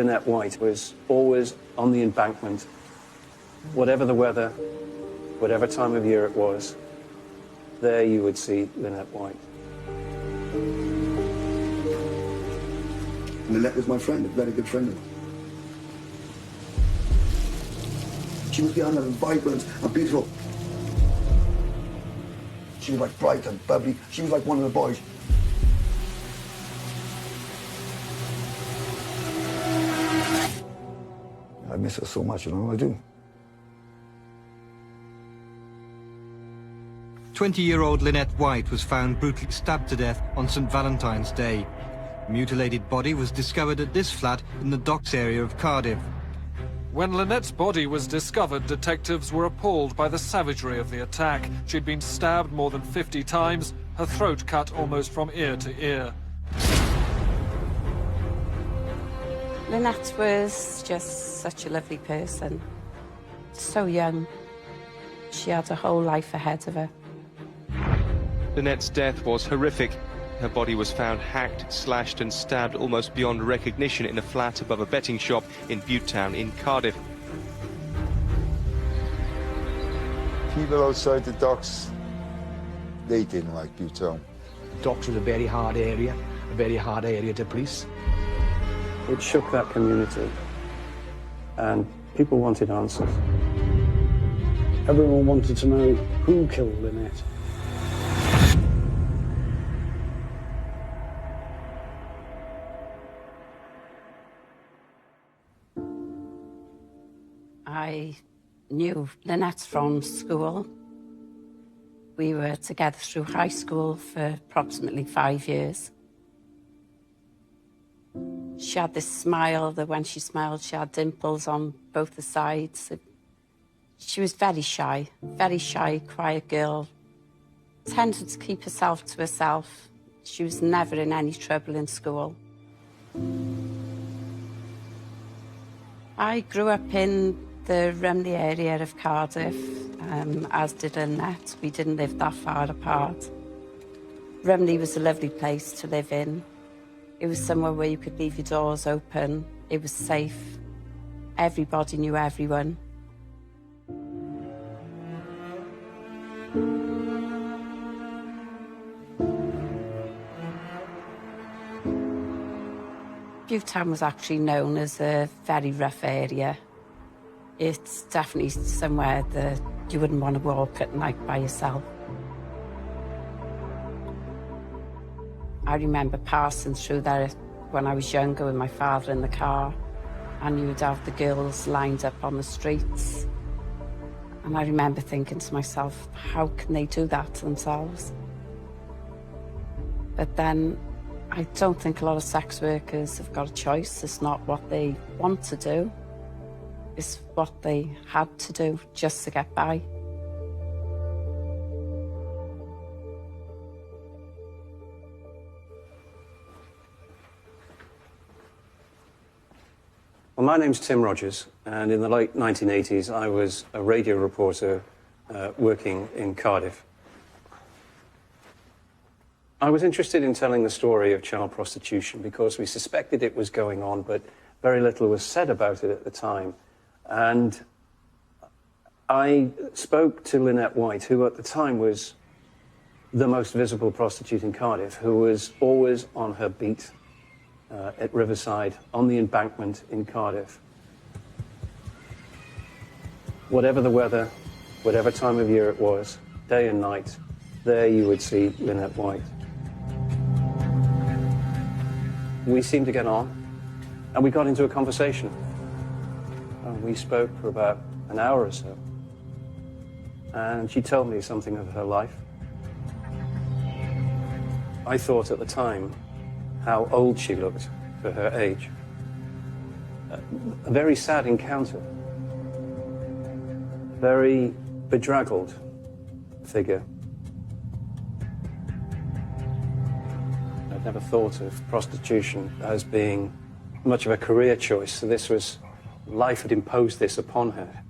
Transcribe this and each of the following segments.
Lynnete White was always on the embankment, whatever the weather, whatever time of year it was, there you would see Lynnete White. Lynnete was my friend, a very good friend of mine. She was young and vibrant and beautiful. She was like bright and bubbly. She was like one of the boys. I miss her so much, you know, I do. 20-year-old Lynnete White was found brutally stabbed to death on St. Valentine's Day. A mutilated body was discovered at this flat in the docks area of Cardiff. When Lynette's body was discovered, detectives were appalled by the savagery of the attack. She'd been stabbed more than 50 times, her throat cut almost from ear to ear. Lynnete was just such a lovely person. So young. She had a whole life ahead of her. Lynette's death was horrific. Her body was found hacked, slashed and stabbed almost beyond recognition in a flat above a betting shop in Butetown in Cardiff. People outside the docks, they didn't like Butetown. Docks was a very hard area to police. It shook that community, and people wanted answers. Everyone wanted to know who killed Lynnete. I knew Lynnete from school. We were together through high school for approximately 5 years. She had this smile that when she smiled, she had dimples on both the sides. She was very shy, quiet girl. Tended to keep herself to herself. She was never in any trouble in school. I grew up in the Rumley area of Cardiff, as did Lynnete. We didn't live that far apart. Rumley was a lovely place to live in. It was somewhere where you could leave your doors open. It was safe. Everybody knew everyone. Butetown was actually known as a very rough area. It's definitely somewhere that you wouldn't want to walk at night by yourself. I remember passing through there when I was younger with my father in the car, and you would have the girls lined up on the streets. And I remember thinking to myself, how can they do that to themselves? But then I don't think a lot of sex workers have got a choice. It's not what they want to do. It's what they had to do just to get by. Well, my name's Tim Rogers, and in the late 1980s, I was a radio reporter working in Cardiff. I was interested in telling the story of child prostitution because we suspected it was going on, but very little was said about it at the time. And I spoke to Lynnete White, who at the time was the most visible prostitute in Cardiff, who was always on her beat at Riverside, on the embankment in Cardiff. Whatever the weather, whatever time of year it was, day and night, there you would see Lynnete White. We seemed to get on, and we got into a conversation. And we spoke for about an hour or so. And she told me something of her life. I thought at the time how old she looked for her age. A very sad encounter. Very bedraggled figure. I'd never thought of prostitution as being much of a career choice, so this was, life had imposed this upon her.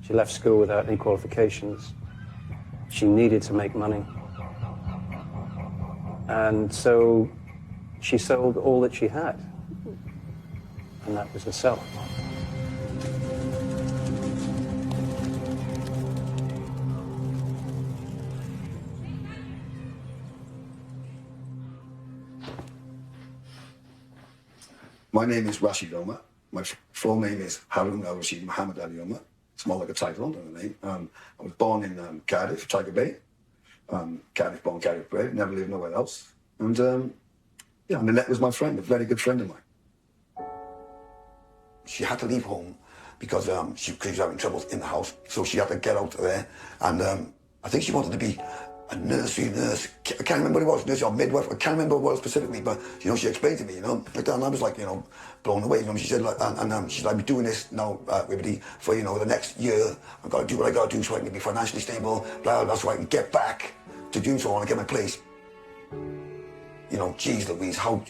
She left school without any qualifications. She needed to make money. And so she sold all that she had. and that was the cellar. My name is Rashid Omar. My full name is Harun al-Rashid Muhammad Ali Omar. It's more like a title than a name. I was born in Cardiff, Tiger Bay. Cardiff born, Cardiff bred, never lived nowhere else. And yeah, Lynnete was my friend, a very good friend of mine. She had to leave home because she was having trouble in the house, so she had to get out of there. And I think she wanted to be a nursery nurse. I can't remember what it was, nursery or midwife. I can't remember what it was specifically, but you know, she explained to me, you know, like that, and I was like, you know, blown away. You know, she said, like, and she's like, "I'll be doing this now, everybody, for you know, the next year. I've got to do what I got to do so I can be financially stable, blah blah blah, so I can get back to doing so and get my place." You know, geez, Louise, how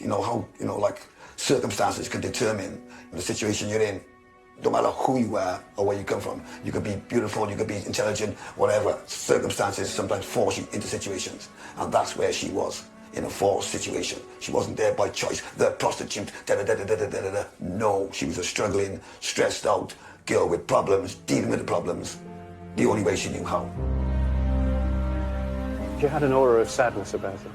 like circumstances can determine the situation you're in. No matter who you are or where you come from, you could be beautiful, you could be intelligent, whatever. Circumstances sometimes force you into situations, and that's where she was, in a forced situation. She wasn't there by choice. The prostitute, da-da-da-da-da-da-da-da. No, she was a struggling, stressed out girl with problems, dealing with the problems, the only way she knew how. She had an aura of sadness about her.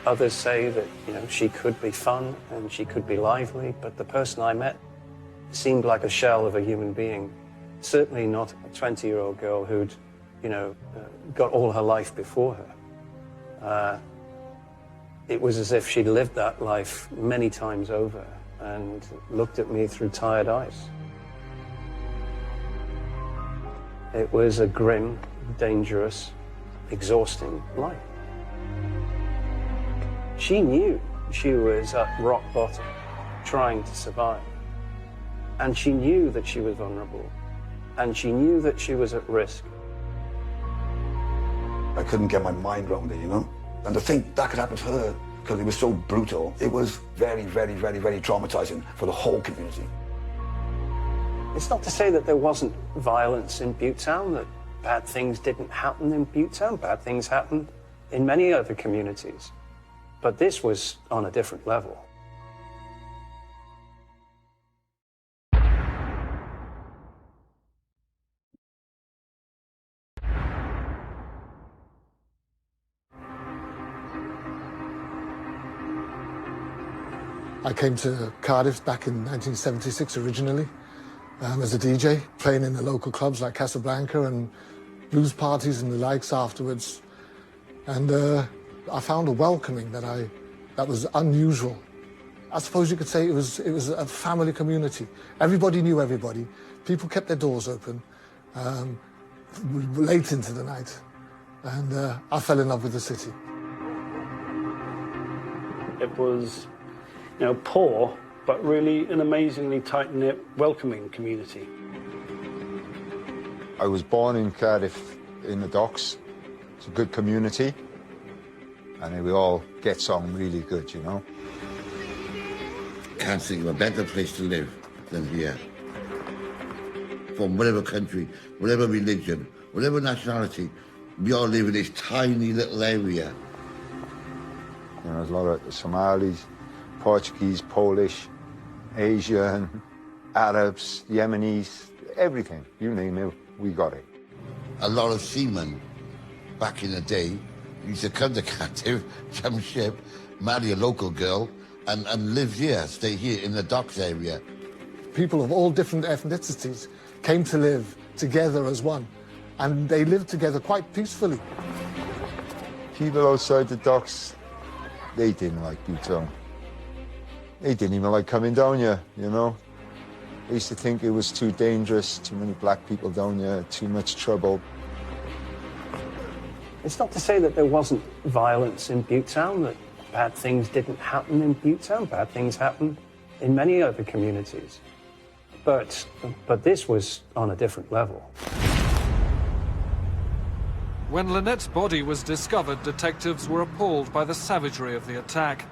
Others say that, you know, she could be fun and she could be lively, but the person I met seemed like a shell of a human being. Certainly not a 20-year-old girl who'd, you know, got all her life before her. It was as if she'd lived that life many times over and looked at me through tired eyes. It was a grim, dangerous, exhausting life. She knew she was at rock bottom, trying to survive. And she knew that she was vulnerable. And she knew that she was at risk. I couldn't get my mind around it, you know? And to think that could happen to her, because it was so brutal, it was very, very, very, very traumatizing for the whole community. It's not to say that there wasn't violence in Butetown, that bad things didn't happen in Butetown. Bad things happened in many other communities. But this was on a different level. I came to Cardiff back in 1976 originally as a DJ, playing in the local clubs like Casablanca and blues parties and the likes afterwards. And I found a welcoming that was unusual. I suppose you could say it was a family community. Everybody knew everybody. People kept their doors open late into the night. And I fell in love with the city. It was, you know, poor, but really an amazingly tight-knit, welcoming community. I was born in Cardiff in the docks. It's a good community. And we all get on really good, you know. Can't think of a better place to live than here. From whatever country, whatever religion, whatever nationality, we all live in this tiny little area. You know, there's a lot of Somalis, Portuguese, Polish, Asian, Arabs, Yemenis, everything. You name it, we got it. A lot of seamen back in the day used to come to Cardiff, jump ship, marry a local girl, and live here, stay here in the docks area. People of all different ethnicities came to live together as one, and they lived together quite peacefully. People outside the docks, they didn't like Butetown. They didn't even like coming down here, you know. They used to think it was too dangerous, too many black people down here, too much trouble. It's not to say that there wasn't violence in Butetown, that bad things didn't happen in Butetown. Bad things happened in many other communities. But this was on a different level. When Lynette's body was discovered, detectives were appalled by the savagery of the attack.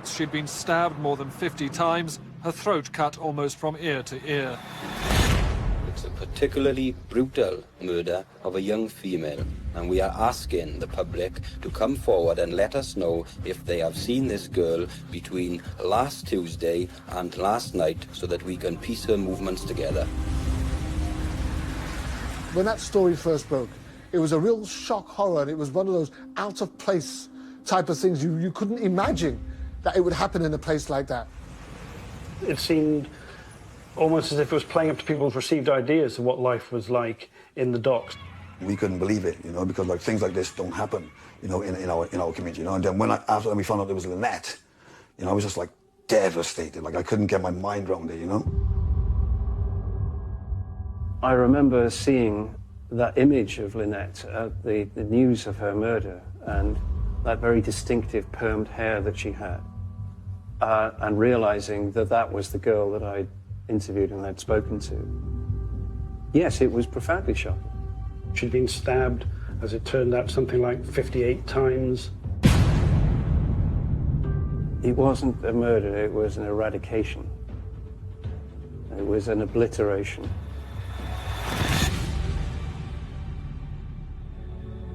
She'd been stabbed more than 50 times, her throat cut almost from ear to ear. It's a particularly brutal murder of a young female, and we are asking the public to come forward and let us know if they have seen this girl between last Tuesday and last night, so that we can piece her movements together. When that story first broke, it was a real shock horror, and it was one of those out-of-place type of things. You couldn't imagine that it would happen in a place like that. It seemed almost as if it was playing up to people's received ideas of what life was like in the docks. We couldn't believe it, you know, because like things like this don't happen, you know, in our community, you know. And then after we found out it was Lynnete, you know, I was just like devastated. Like I couldn't get my mind around it, you know. I remember seeing that image of Lynnete, the news of her murder, and that very distinctive permed hair that she had, and realizing that that was the girl that I'd interviewed and I'd spoken to. Yes, it was profoundly shocking. She'd been stabbed, as it turned out, something like 58 times. It wasn't a murder, it was an eradication. It was an obliteration.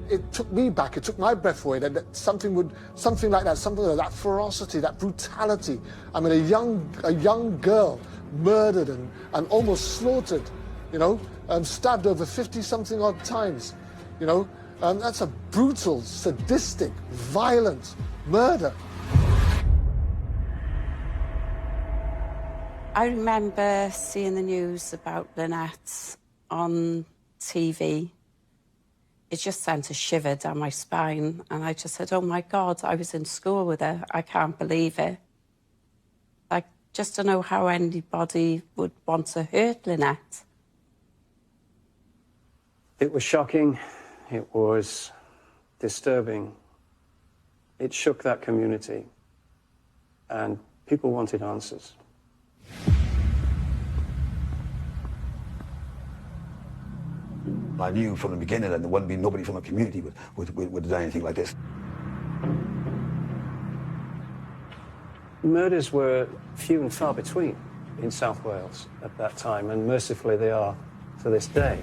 It took me back, it took my breath away, that something like that ferocity, that brutality. I mean, a young girl murdered and almost slaughtered, you know, stabbed over 50-something odd times, you know. That's a brutal, sadistic, violent murder. I remember seeing the news about Lynnete on TV. It just sent a shiver down my spine, and I just said, oh my God, I was in school with her. I can't believe it. Like, just to know how anybody would want to hurt Lynnete. It was shocking, it was disturbing. It shook that community, and people wanted answers. I knew from the beginning that there wouldn't be nobody from the community would do anything like this. Murders were few and far between in South Wales at that time, and mercifully they are to this day.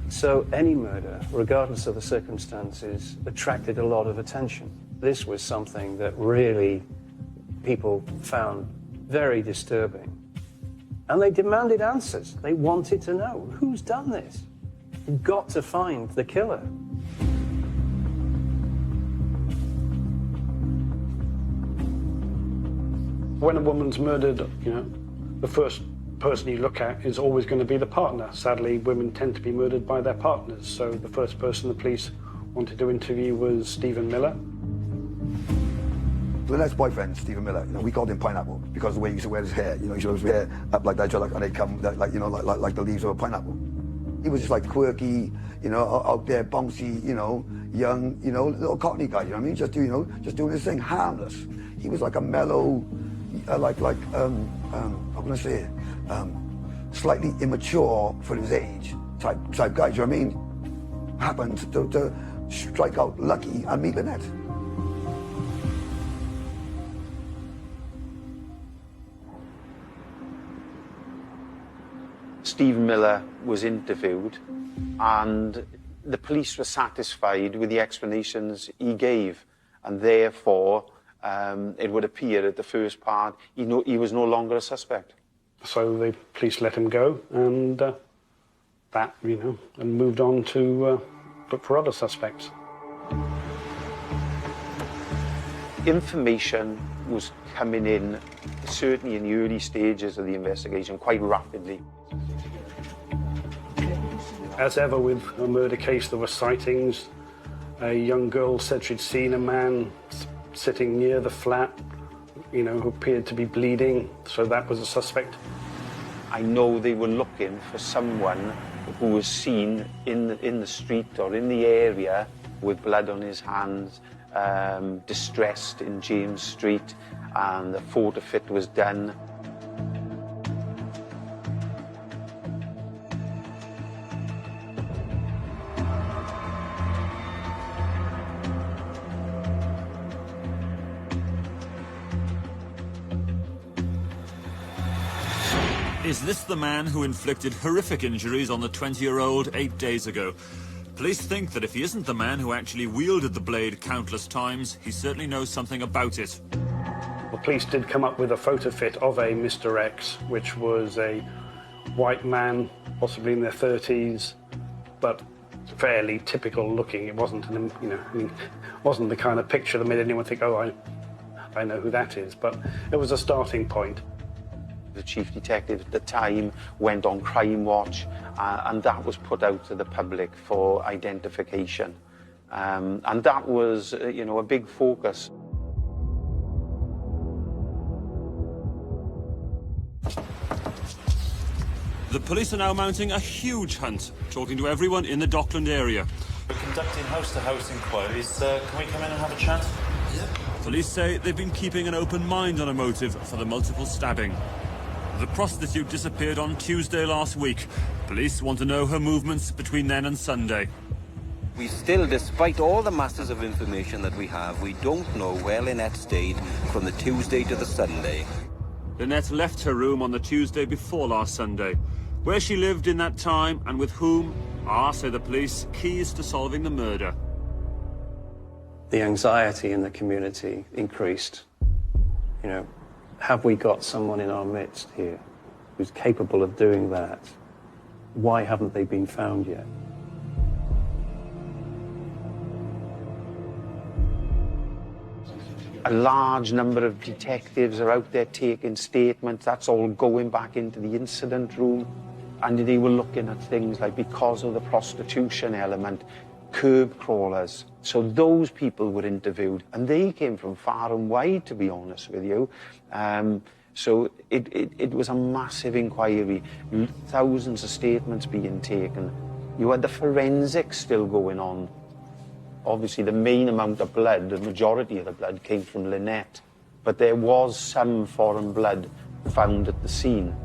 So any murder, regardless of the circumstances, attracted a lot of attention. This was something that really people found very disturbing. And they demanded answers. They wanted to know, who's done this? You've got to find the killer. When a woman's murdered, you know, the first person you look at is always going to be the partner. Sadly, women tend to be murdered by their partners. So the first person the police wanted to interview was Stephen Miller. Lynette's boyfriend, Stephen Miller, you know, we called him Pineapple because of the way he used to wear his hair. You know, he used to wear his hair up like that, and they come like you know, like the leaves of a pineapple. He was just like quirky, you know, out there, bouncy, you know, young, you know, little Cockney guy. You know what I mean? Just doing his thing, harmless. He was like a mellow, how can I say it? Slightly immature for his age type guy. Do you know what I mean? Happened to strike out lucky and meet Lynnete. Stephen Miller was interviewed, and the police were satisfied with the explanations he gave, and therefore it would appear at the first part he was no longer a suspect. So the police let him go, and and moved on to look for other suspects. Information was coming in, certainly in the early stages of the investigation, quite rapidly. As ever with a murder case, there were sightings. A young girl said she'd seen a man sitting near the flat, you know, who appeared to be bleeding, so that was a suspect. I know they were looking for someone who was seen in the street or in the area with blood on his hands, distressed in James Street, and the photo fit was done. Is this the man who inflicted horrific injuries on the 20-year-old 8 days ago? Police think that if he isn't the man who actually wielded the blade countless times, he certainly knows something about it. The police did come up with a photo fit of a Mr. X, which was a white man, possibly in their 30s, but fairly typical looking. It wasn't, wasn't the kind of picture that made anyone think, oh, I know who that is. But it was a starting point. The chief detective at the time went on Crime Watch, and that was put out to the public for identification. And that was, a big focus. The police are now mounting a huge hunt, talking to everyone in the Dockland area. We're conducting house-to-house inquiries. Can we come in and have a chat? Yeah. Police say they've been keeping an open mind on a motive for the multiple stabbing. The prostitute disappeared on Tuesday last week. Police want to know her movements between then and Sunday. We still, despite all the masses of information that we have, we don't know where Lynnete stayed from the Tuesday to the Sunday. Lynnete left her room on the Tuesday before last Sunday. Where she lived in that time and with whom are, say the police, keys to solving the murder. The anxiety in the community increased. Have we got someone in our midst here who's capable of doing that? Why haven't they been found yet? A large number of detectives are out there taking statements. That's all going back into the incident room. And they were looking at things like, because of the prostitution element, curb crawlers. So those people were interviewed, and they came from far and wide, to be honest with you. So it was a massive inquiry, thousands of statements being taken. You had the forensics still going on. Obviously, the main amount of blood, the majority of the blood, came from Lynnete, but there was some foreign blood found at the scene.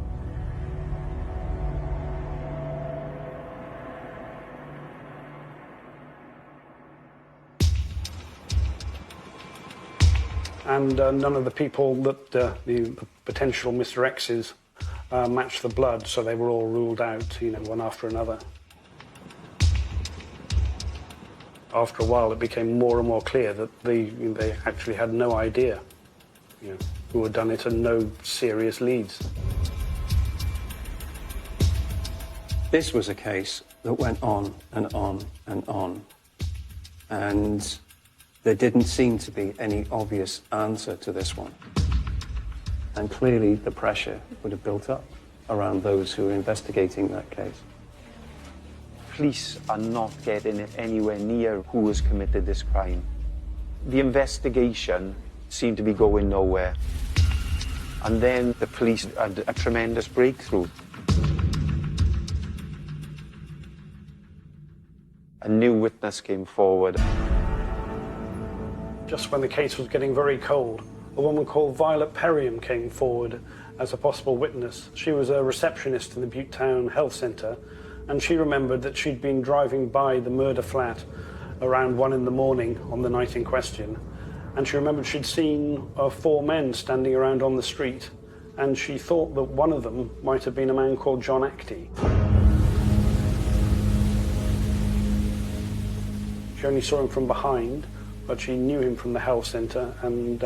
And none of the people that the potential Mr. X's matched the blood, so they were all ruled out, one after another. After a while, it became more and more clear that they actually had no idea, who had done it, and no serious leads. This was a case that went on and on and on, and there didn't seem to be any obvious answer to this one. And clearly the pressure would have built up around those who were investigating that case. Police are not getting anywhere near who has committed this crime. The investigation seemed to be going nowhere. And then the police had a tremendous breakthrough. A new witness came forward. Just when the case was getting very cold, a woman called Violet Perriam came forward as a possible witness. She was a receptionist in the Butte Town Health Centre, and she remembered that she'd been driving by the murder flat around 1 in the morning on the night in question, and she remembered she'd seen 4 men standing around on the street, and she thought that one of them might have been a man called John Actie. She only saw him from behind, but she knew him from the health centre, and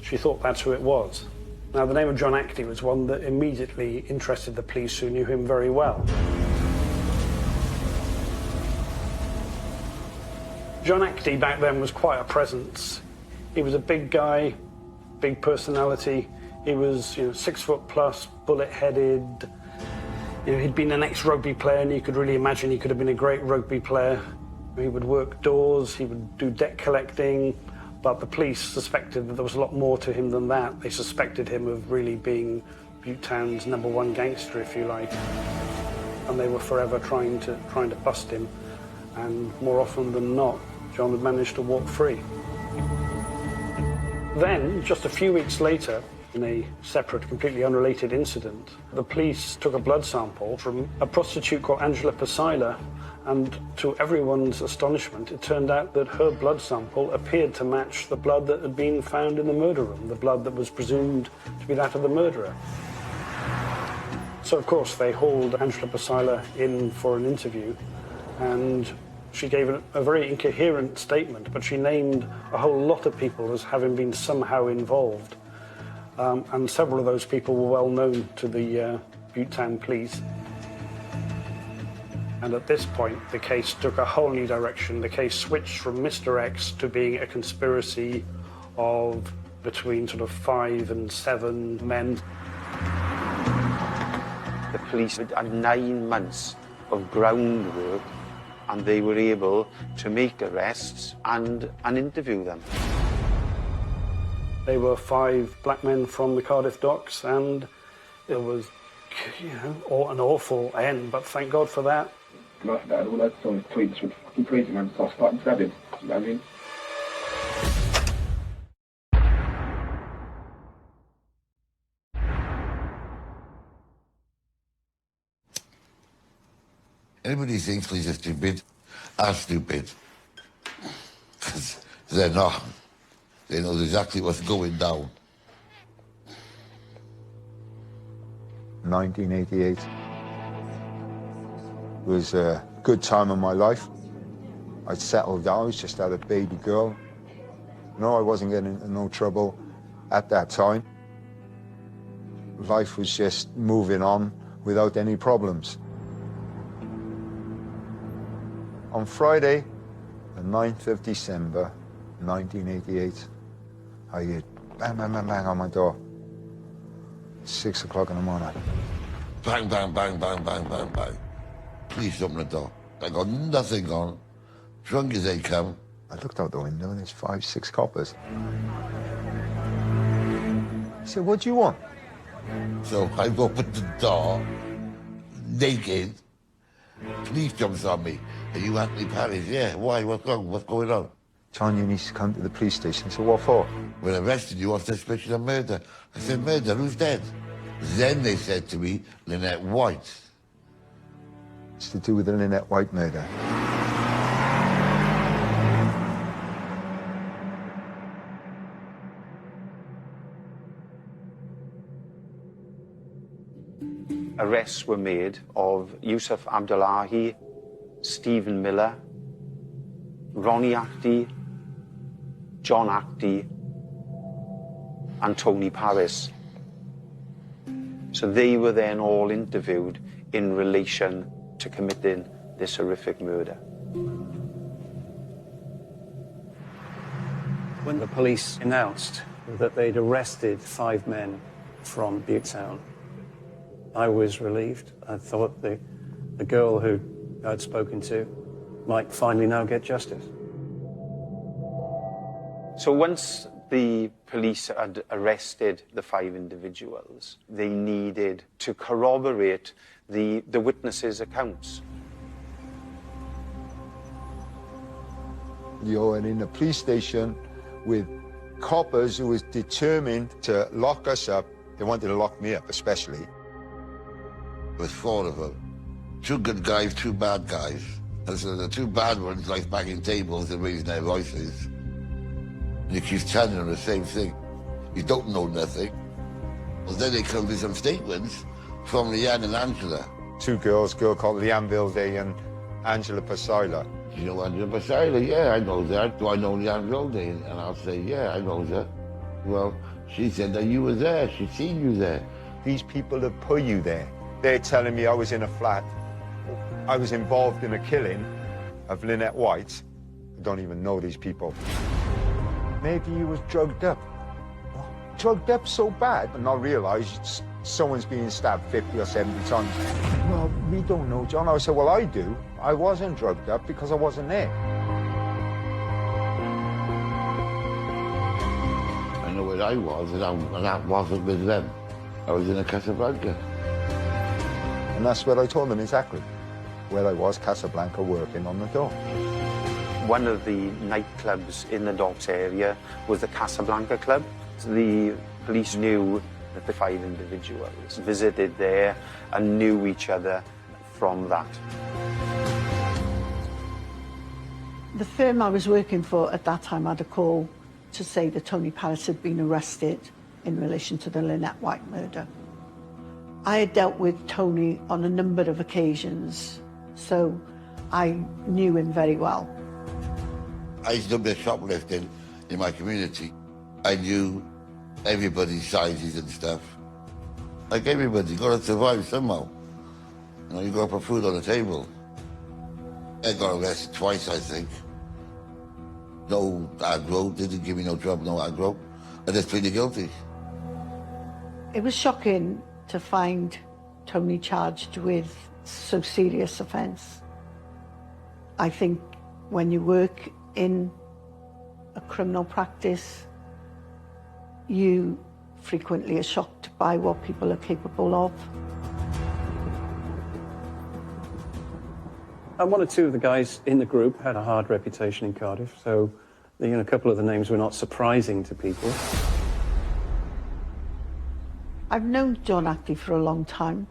she thought that's who it was. Now, the name of John Actie was one that immediately interested the police, who knew him very well. John Actie back then was quite a presence. He was a big guy, big personality. He was 6 foot plus, bullet-headed. He'd been an ex-rugby player, and you could really imagine he could have been a great rugby player. He would work doors, he would do debt collecting, but the police suspected that there was a lot more to him than that. They suspected him of really being Butte Town's #1 gangster, if you like. And they were forever trying to bust him. And more often than not, John had managed to walk free. Then, just a few weeks later, in a separate, completely unrelated incident, the police took a blood sample from a prostitute called Angela Pasila, and to everyone's astonishment, it turned out that her blood sample appeared to match the blood that had been found in the murder room, the blood that was presumed to be that of the murderer. So, of course, they hauled Angela Pasila in for an interview, and she gave a very incoherent statement, but she named a whole lot of people as having been somehow involved. And several of those people were well known to the Butte Town police. And at this point, the case took a whole new direction. The case switched from Mr. X to being a conspiracy of between sort of 5 and 7 men. The police had 9 months of groundwork, and they were able to make arrests and interview them. They were 5 black men from the Cardiff docks, and it was, you know, an awful end, but thank God for that. And after that, all I saw was tweets with fucking crazy man, so I started stabbing. You know what I mean? Anybody thinks police are stupid are stupid. Because they're not. They know exactly what's going down. 1988 was a good time of my life. I'd settled down, I just had a baby girl. No, I wasn't getting into no trouble at that time. Life was just moving on without any problems. On Friday, the 9th of December, 1988, I heard bang, bang, bang, bang on my door. 6 o'clock in the morning. Bang, bang, bang, bang, bang, bang, bang. Police open the door. I got nothing on. Drunk as they come. I looked out the window and there's 5, 6 coppers. He said, what do you want? So I opened the door, naked. Police jumps on me. Are you Anthony Parrish? Yeah, why? What's wrong? What's going on? John, you need to come to the police station. So what for? We're arrested you on suspicion of murder. I said, murder? Who's dead? Then they said to me, Lynnete White. It's to do with the Lynnete White murder. Arrests were made of Yusuf Abdullahi, Stephen Miller, Ronnie Actie, John Actie, and Tony Paris. So they were then all interviewed in relation to committing this horrific murder. When the police announced that they'd arrested 5 men from Butte Town, I was relieved. I thought the girl who I'd spoken to might finally now get justice. So once the police had arrested the 5 individuals, they needed to corroborate the witnesses' accounts. You're in a police station with coppers who was determined to lock us up. They wanted to lock me up, especially. With 4 of them. 2 good guys, 2 bad guys. And so the 2 bad ones like banging tables and raising their voices. And you keep telling them the same thing. You don't know nothing. Well, then they come with some statements from Leanne and Angela. 2 girls, a girl called Leanne Vilde and Angela Pasila. You know Angela Pasila? Yeah, I know that. Do I know Leanne Vilde? And I'll say, yeah, I know that. Well, she said that you were there. She'd seen you there. These people that put you there, they're telling me I was in a flat. I was involved in a killing of Lynnete White. I don't even know these people. Maybe he was drugged up. Drugged up so bad, and not realize someone's being stabbed 50 or 70 times. Well, we don't know, John. I said, well, I do. I wasn't drugged up because I wasn't there. I know where I was, and I wasn't with them. I was in a Casablanca. And that's what I told them exactly. Where I was, Casablanca, working on the door. One of the nightclubs in the docks area was the Casablanca Club. The police knew that the 5 individuals visited there and knew each other from that. The firm I was working for at that time had a call to say that Tony Paris had been arrested in relation to the Lynnete White murder. I had dealt with Tony on a number of occasions, so I knew him very well. I used to do a bit of shoplifting in my community. I knew everybody's sizes and stuff. Like everybody, you gotta survive somehow. You know, you gotta put food on the table. I got arrested twice, I think. No aggro, didn't give me no trouble, no aggro. I just pleaded guilty. It was shocking to find Tony charged with so serious offence. I think when you work in a criminal practice, you frequently are shocked by what people are capable of. And one or two of the guys in the group had a hard reputation in Cardiff, so a couple of the names were not surprising to people. I've known John Ackley for a long time.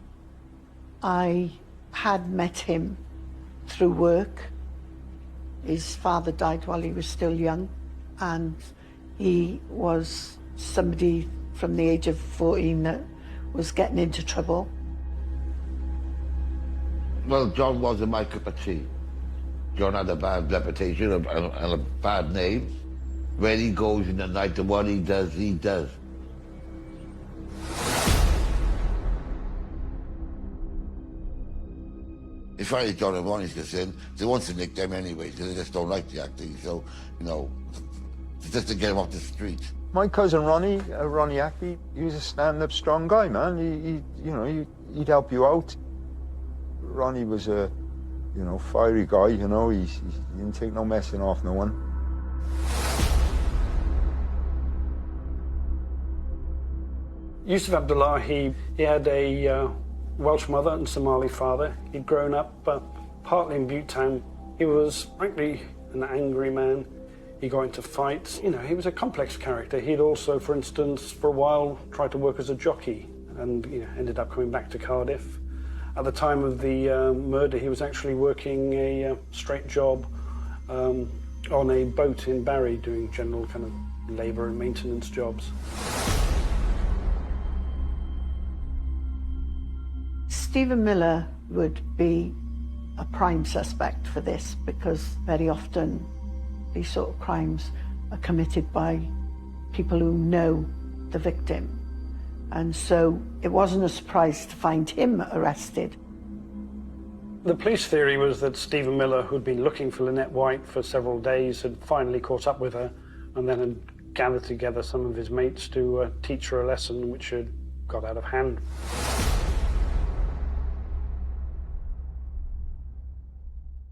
I had met him through work. His father died while he was still young, and he was somebody from the age of 14 that was getting into trouble. Well, John wasn't my cup of tea. John had a bad reputation and a bad name. Where he goes in the night and what he does, he does. As far as John and Ronnie's concerned, they want to nick them anyway, because they just don't like the acting. So, you know, just to get them off the street. My cousin Ronnie, Ronnie Ackley, he was a stand-up strong guy, man. He'd help you out. Ronnie was a, fiery guy, he didn't take no messing off no one. Yusuf Abdullah, he had a Welsh mother and Somali father. He'd grown up partly in Butte Town. He was frankly an angry man. He got into fights. He was a complex character. He'd also, for instance, for a while tried to work as a jockey and ended up coming back to Cardiff. At the time of the murder, he was actually working a straight job on a boat in Barry, doing general kind of labour and maintenance jobs. Stephen Miller would be a prime suspect for this because very often these sort of crimes are committed by people who know the victim. And so it wasn't a surprise to find him arrested. The police theory was that Stephen Miller, who'd been looking for Lynnete White for several days, had finally caught up with her and then had gathered together some of his mates to teach her a lesson which had got out of hand.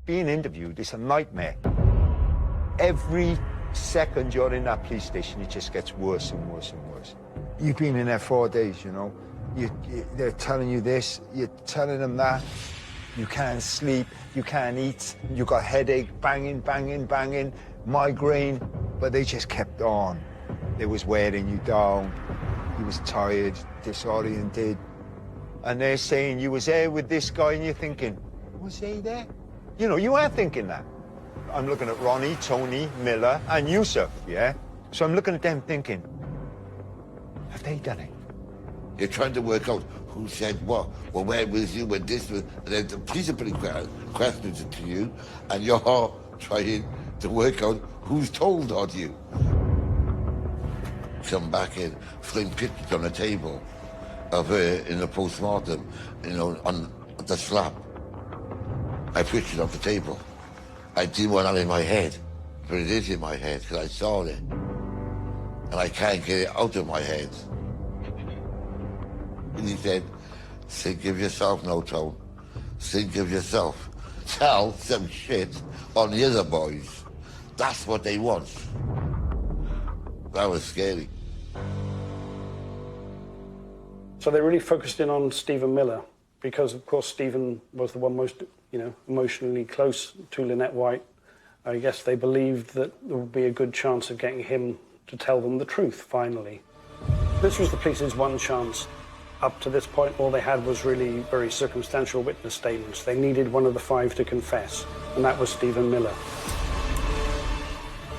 Being interviewed is a nightmare. Every second you're in that police station, it just gets worse and worse and worse. You've been in there 4 days, they're telling you this, you're telling them that. You can't sleep, you can't eat, you got headache, banging, banging, banging, migraine, but they just kept on. They was wearing you down, you was tired, disoriented, and they're saying you was there with this guy and you're thinking, was he there? You are thinking that. I'm looking at Ronnie, Tony, Miller, and Yusuf, yeah? So I'm looking at them thinking, have they done it? You're trying to work out who said what. Well, where was you when this was? And then the police are putting questions to you, and you're trying to work out who's told on you. Come back in, fling pictures on the table of her in the post-mortem, on the slab. I pushed it off the table. I didn't want that in my head, but it is in my head because I saw it. And I can't get it out of my head. And he said, think of yourself, no, Tone. Think of yourself. Tell some shit on the other boys. That's what they want. That was scary. So they really focused in on Stephen Miller because, of course, Stephen was the one most, emotionally close to Lynnete White. I guess they believed that there would be a good chance of getting him to tell them the truth, finally. This was the police's one chance. Up to this point, all they had was really very circumstantial witness statements. They needed one of the five to confess, and that was Stephen Miller.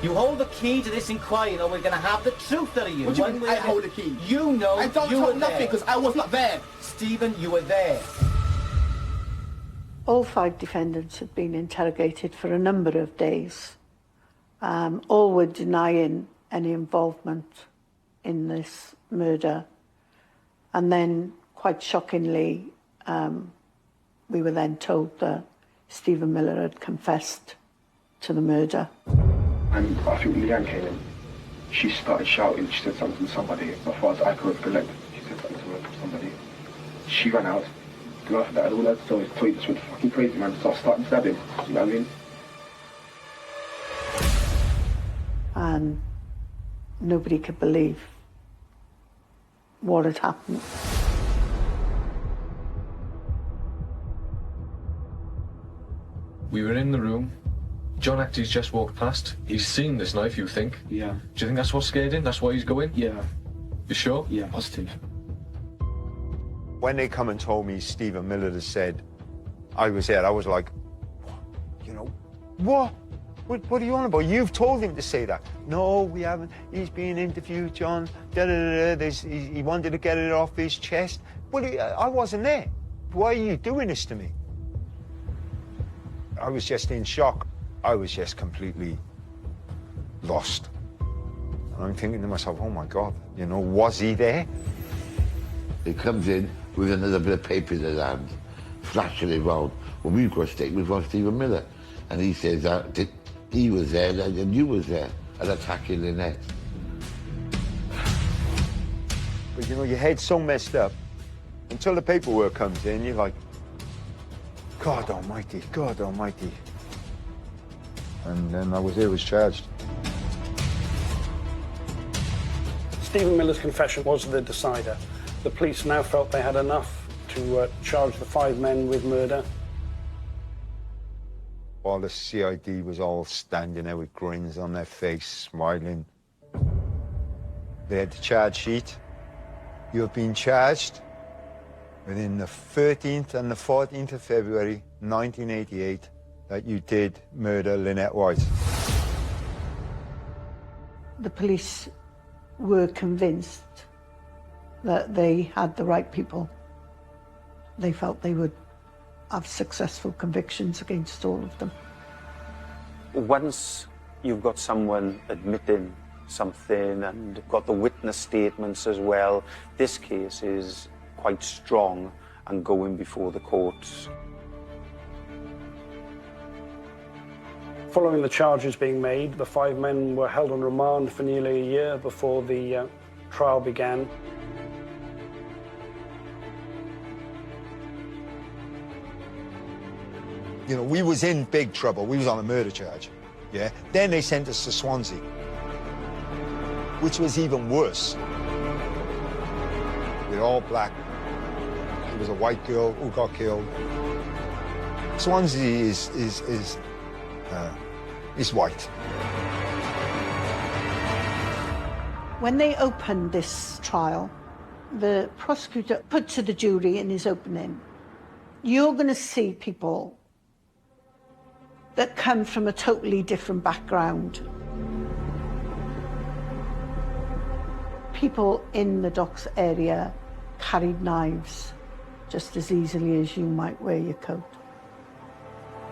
You hold the key to this inquiry, or we're going to have the truth out of you. What do you mean, I hold the key? You know I don't you hold were nothing, there. because I was not there. Stephen, you were there. All 5 defendants had been interrogated for a number of days. All were denying any involvement in this murder. And then, quite shockingly, we were then told that Stephen Miller had confessed to the murder. And I think Leanne came in. She started shouting. She said something to somebody. As far as I could recollect, she said something to somebody. She ran out. And after that, all I saw was Toy just went fucking crazy, man. So I started stabbing. You know what I mean? And nobody could believe what had happened. We were in the room. John actually's just walked past. He's seen this knife, you think? Yeah. Do you think that's what scared him? That's why he's going? Yeah. You sure? Yeah, positive. When they come and told me Stephen Miller had said I was there, I was like, you know, what? What are you on about? You've told him to say that. No, we haven't. He's being interviewed, John. He wanted to get it off his chest. Well, I wasn't there. Why are you doing this to me? I was just in shock. I was just completely lost. And I'm thinking to myself, oh my God, you know, was he there? He comes in with another bit of paper in his hand, flashing it round. Well, we've got a statement from Stephen Miller. And he says that he was there and you was there and attacking Lynnete. But you know, your head's so messed up. Until the paperwork comes in, you're like, God almighty, God almighty. And then I was charged. Stephen Miller's confession was the decider. The police now felt they had enough to charge the 5 men with murder. While the CID was all standing there with grins on their face, smiling. They had the charge sheet. You have been charged within the 13th and the 14th of February, 1988, that you did murder Lynnete White. The police were convinced that they had the right people. They felt they would have successful convictions against all of them. Once you've got someone admitting something and got the witness statements as well, this case is quite strong and going before the courts. Following the charges being made, the 5 men were held on remand for nearly a year before the trial began. You know, we was in big trouble. We was on a murder charge, yeah? Then they sent us to Swansea, which was even worse. We're all black. It was a white girl who got killed. Swansea is white. When they opened this trial, the prosecutor put to the jury in his opening, you're going to see people that come from a totally different background. People in the docks area carried knives just as easily as you might wear your coat.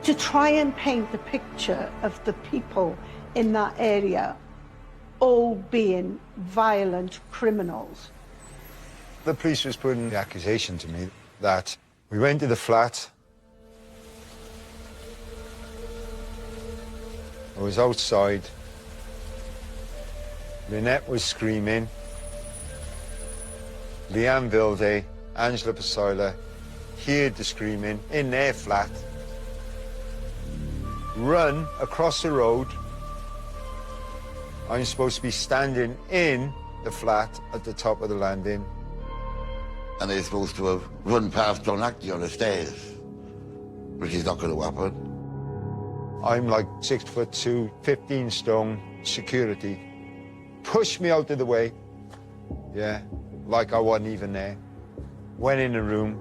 To try and paint the picture of the people in that area all being violent criminals. The police was putting the accusation to me that we went to the flat. I was outside. Lynnete was screaming. Leanne Vilde, Angela Pasola, heard the screaming in their flat. Run across the road. I'm supposed to be standing in the flat at the top of the landing. And they're supposed to have run past John Ackley on the stairs, which is not going to happen. I'm like 6'2", 15 stone, security. Pushed me out of the way. Yeah, like I wasn't even there. Went in the room.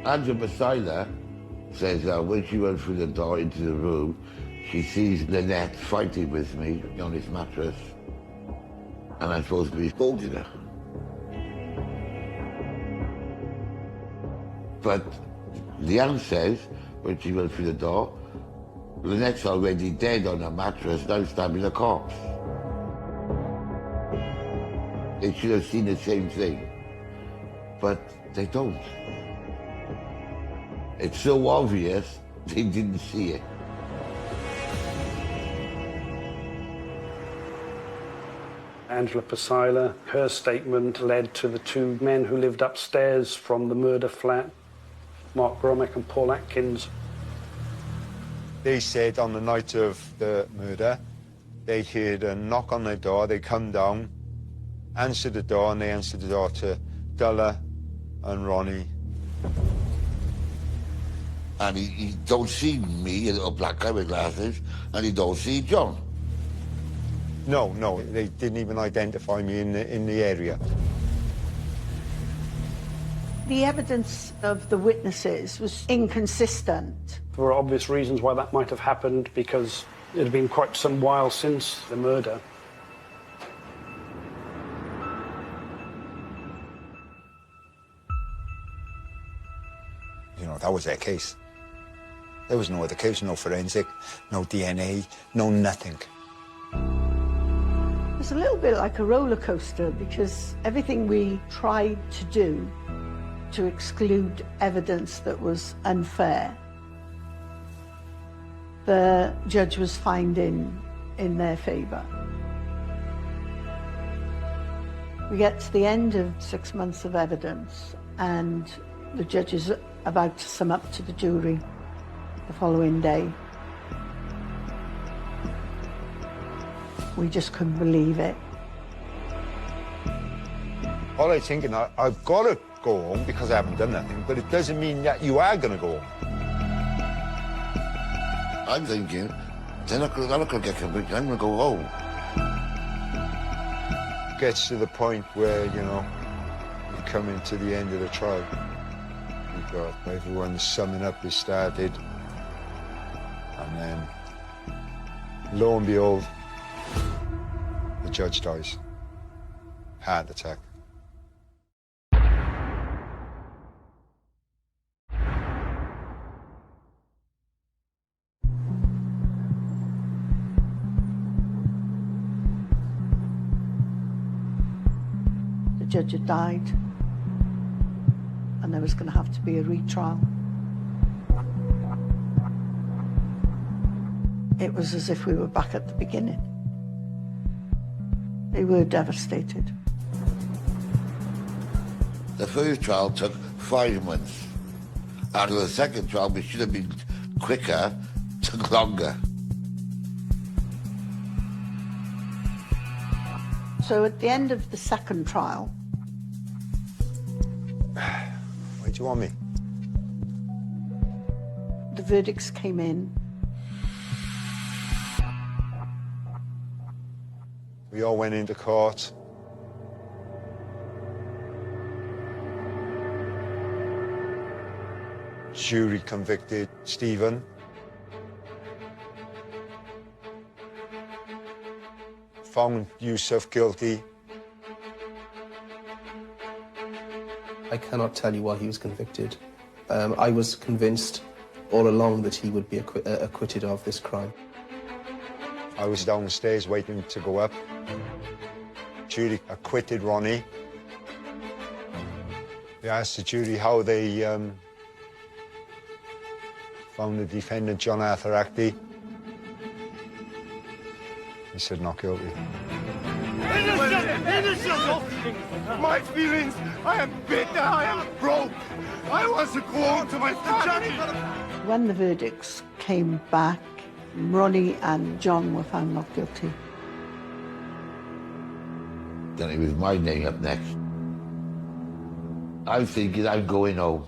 Angela Pasola says when she went through the door into the room, she sees Lynnete fighting with me on his mattress, and I'm supposed to be holding her. But Leanne says, when she went through the door, Lynette's already dead on her mattress, now stabbing a corpse. They should have seen the same thing, but they don't. It's so obvious, they didn't see it. Angela Pasila, her statement led to the two men who lived upstairs from the murder flat, Mark Gromick and Paul Atkins. They said on the night of the murder, they heard a knock on their door, they come down, answered the door, and they answered the door to Della and Ronnie. And he don't see me, a little black guy with glasses, and he don't see John. No, they didn't even identify me in the area. The evidence of the witnesses was inconsistent. There were obvious reasons why that might have happened, because it had been quite some while since the murder. You know, that was their case. There was no other case, no forensic, no DNA, no nothing. It's a little bit like a roller coaster, because everything we tried to do to exclude evidence that was unfair, the judge was finding in their favour. We get to the end of 6 months of evidence, and the judge is about to sum up to the jury the following day. We just couldn't believe it. All I'm thinking, I've got to go home because I haven't done nothing, but it doesn't mean that you are going to go home. I'm thinking, they're not going to get convicted, I'm going to go home. Gets to the point where, you know, you come into the end of the trial. You've got everyone summing up is started, and then, lo and behold, the judge dies. Heart attack. The judge had died, and there was going to have to be a retrial. It was as if we were back at the beginning. They were devastated. The first trial took 5 months. Out of the second trial, which should have been quicker, took longer. So at the end of the second trial... Where do you want me? The verdicts came in. We all went into court. Jury convicted Stephen. Found Yusuf guilty. I cannot tell you why he was convicted. I was convinced all along that he would be acquitted of this crime. I was downstairs waiting to go up. Jury acquitted Ronnie. We asked the jury how they found the defendant, John Arthur Actie. He said not guilty. Innocent! My feelings, I am bitter, I am broke. I want to go home to my family. When the verdicts came back, Ronnie and John were found not guilty. Then it was my name up next. I'm thinking I'm going home.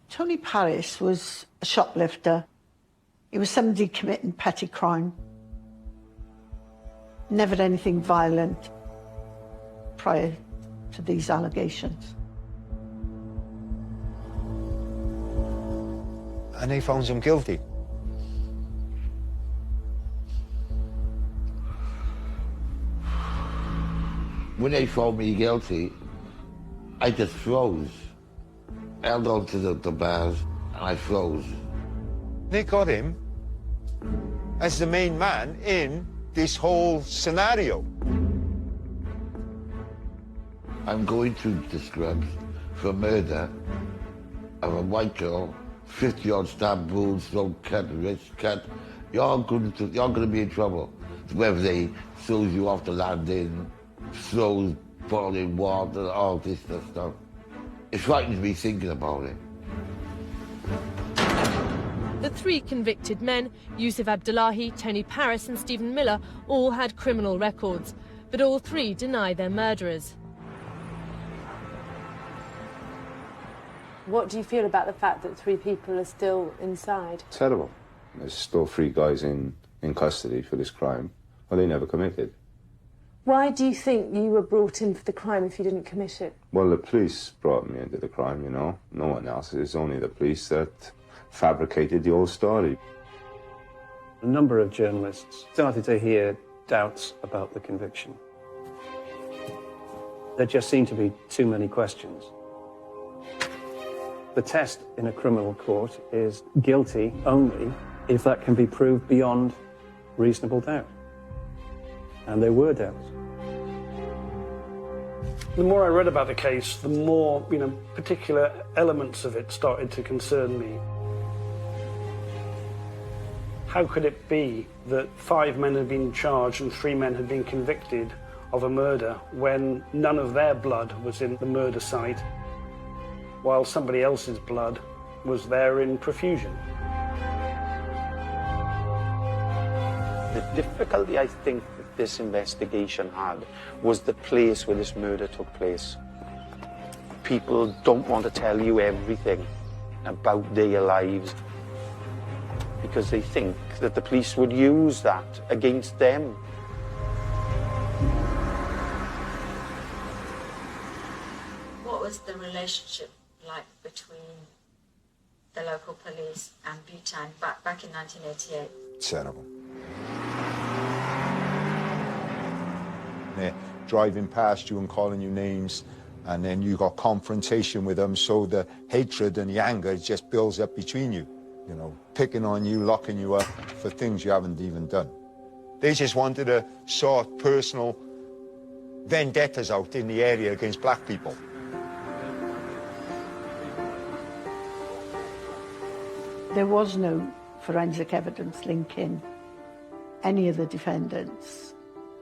Tony Parris was a shoplifter. He was somebody committing petty crime. Never anything violent prior to these allegations. and they found him guilty. When they found me guilty, I just froze. Held on to the bars, and I froze. They got him as the main man in this whole scenario. I'm going to the scrubs for murder of a white girl, 50-odd stab wounds, throat cut, wrist cut. You're going to be in trouble. Whether they throws you off the landing, throws boiling water, all this stuff. It frightens me thinking about it. The three convicted men, Yusuf Abdullahi, Tony Paris and Stephen Miller, all had criminal records, but all three deny they're murderers. What do you feel about the fact that 3 people are still inside? Terrible. There's still 3 guys in custody for this crime. Well, they never committed. Why do you think you were brought in for the crime if you didn't commit it? Well, the police brought me into the crime, you know. No one else. It's only the police that fabricated the whole story. A number of journalists started to hear doubts about the conviction. There just seemed to be too many questions. The test in a criminal court is guilty only if that can be proved beyond reasonable doubt. And there were doubts. The more I read about the case, the more, particular elements of it started to concern me. How could it be that 5 men had been charged and 3 men had been convicted of a murder when none of their blood was in the murder site, while somebody else's blood was there in profusion? The difficulty I think that this investigation had was the place where this murder took place. People don't want to tell you everything about their lives because they think that the police would use that against them. What was the relationship like between the local police and Bhutan back in 1988? Terrible. They're driving past you and calling you names, and then you got confrontation with them, so the hatred and the anger just builds up between you. You know, picking on you, locking you up for things you haven't even done. They just wanted to sort personal vendettas out in the area against black people. There was no forensic evidence linking any of the defendants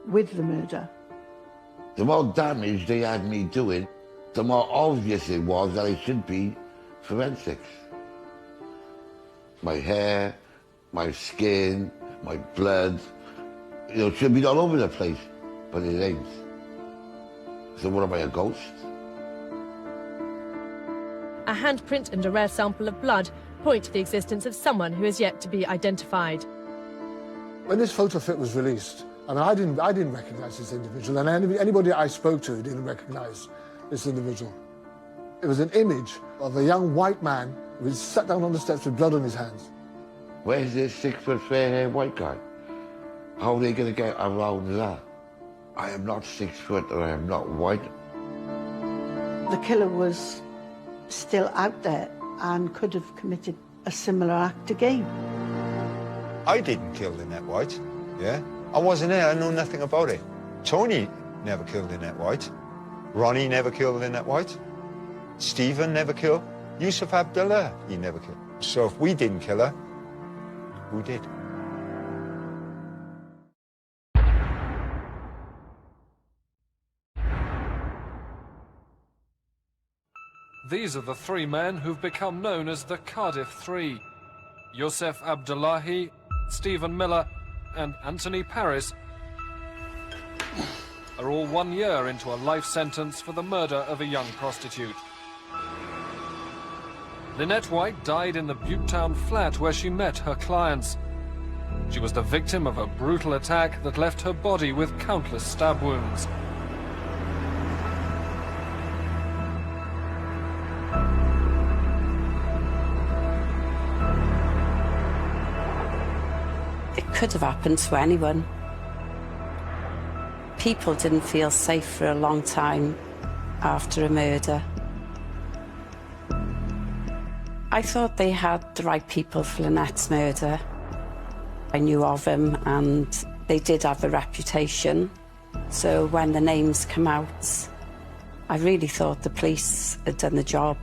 with the murder. The more damage they had me doing, the more obvious it was that it should be forensics. My hair, my skin, my blood, it should be all over the place, but it ain't. So what am I, a ghost? A handprint and a rare sample of blood point to the existence of someone who is yet to be identified. When this photo fit was released, I didn't recognise this individual, and anybody I spoke to didn't recognise this individual. It was an image of a young white man who was sat down on the steps with blood on his hands. Where's this 6-foot fair-haired white guy? How are they going to get around that? I am not 6 foot or I am not white. The killer was still out there and could have committed a similar act again. I didn't kill Lynnete White, yeah? I wasn't there, I know nothing about it. Tony never killed Lynnete White. Ronnie never killed Lynnete White. Stephen never killed. Yusuf Abdullah, he never killed. So if we didn't kill her, who did? These are the 3 men who've become known as the Cardiff Three. Yusuf Abdullahi, Stephen Miller and Anthony Paris are all 1 year into a life sentence for the murder of a young prostitute. Lynnete White died in the Butetown flat where she met her clients. She was the victim of a brutal attack that left her body with countless stab wounds. could have happened to anyone. People didn't feel safe for a long time after a murder. I thought they had the right people for Lynnette's murder. I knew of them and they did have a reputation. So when the names come out, I really thought the police had done the job.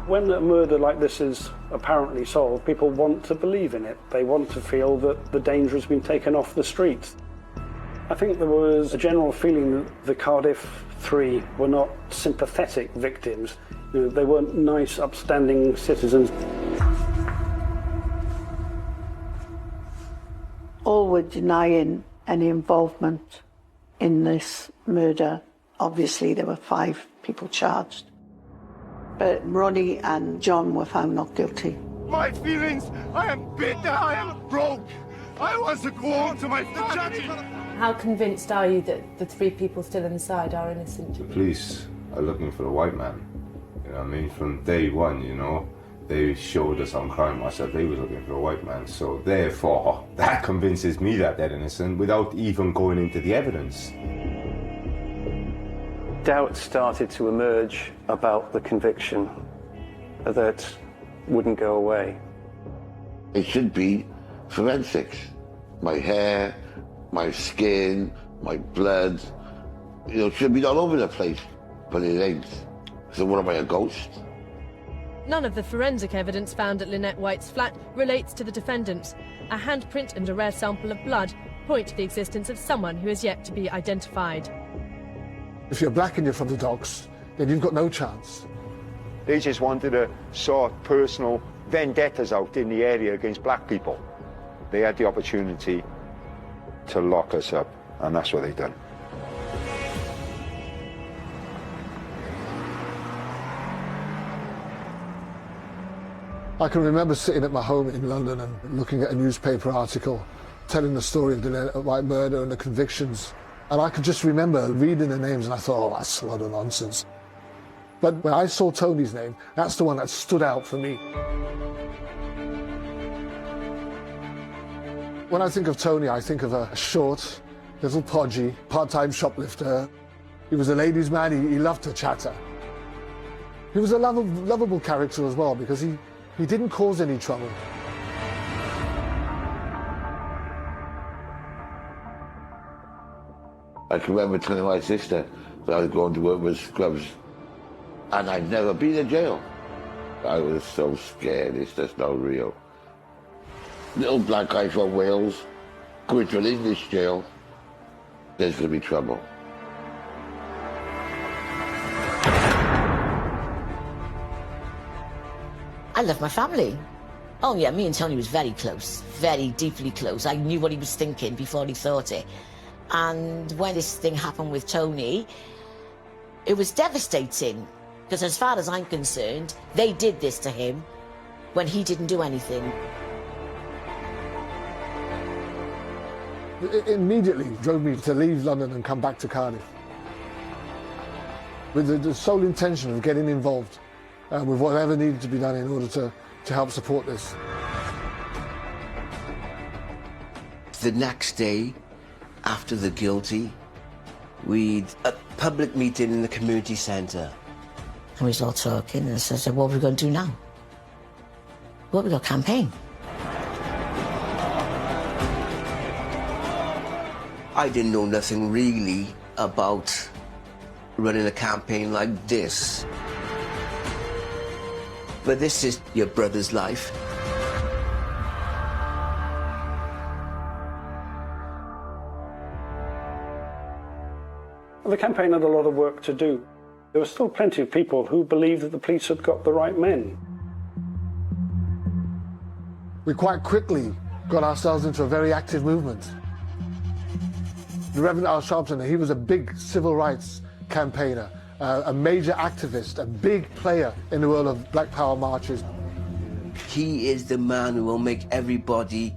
When a murder like this is apparently solved, people want to believe in it. They want to feel that the danger has been taken off the streets. I think there was a general feeling that the Cardiff Three were not sympathetic victims. You know, they weren't nice, upstanding citizens. All were denying any involvement in this murder. Obviously, there were 5 people charged. But Ronnie and John were found not guilty. My feelings, I am bitter, I am broke. I want to go home to my family. How convinced are you that the 3 people still inside are innocent? The police are looking for a white man. You know what I mean? From day one, you know, they showed us on Crime Watch that they were looking for a white man. So therefore, that convinces me that they're innocent without even going into the evidence. Doubt started to emerge about the conviction that wouldn't go away. It should be forensics. My hair, my skin, my blood, you know, it should be all over the place, but it ain't. So what am I, a ghost? None of the forensic evidence found at Lynnete White's flat relates to the defendants. A handprint and a rare sample of blood point to the existence of someone who is yet to be identified. If you're black and you're from the docks, then you've got no chance. They just wanted to sort personal vendettas out in the area against black people. They had the opportunity to lock us up, and that's what they've done. I can remember sitting at my home in London and looking at a newspaper article telling the story of the Lynnete White murder and the convictions. And I could just remember reading the names and I thought, oh, that's a lot of nonsense. But when I saw Tony's name, that's the one that stood out for me. When I think of Tony, I think of a short, little podgy, part-time shoplifter. He was a ladies' man, he loved to chatter. He was a lovable character as well because he didn't cause any trouble. I can remember telling my sister that I was going to work with scrubs, and I'd never been in jail. I was so scared, it's just not real. Little black guy from Wales, going to an English jail, there's going to be trouble. I love my family. Oh yeah, me and Tony was very close, very deeply close. I knew what he was thinking before he thought it. And when this thing happened with Tony, it was devastating. Because as far as I'm concerned, they did this to him when he didn't do anything. It immediately drove me to leave London and come back to Cardiff. With the sole intention of getting involved with whatever needed to be done in order to help support this. The next day, after the guilty, we'd a public meeting in the community centre. And we was all talking, and I said, what are we going to do now? Well, we got a campaign. I didn't know nothing really about running a campaign like this. But this is your brother's life. The campaign had a lot of work to do. There were still plenty of people who believed that the police had got the right men. We quite quickly got ourselves into a very active movement. The Reverend Al Sharpton, he was a big civil rights campaigner, a major activist, a big player in the world of Black Power marches. He is the man who will make everybody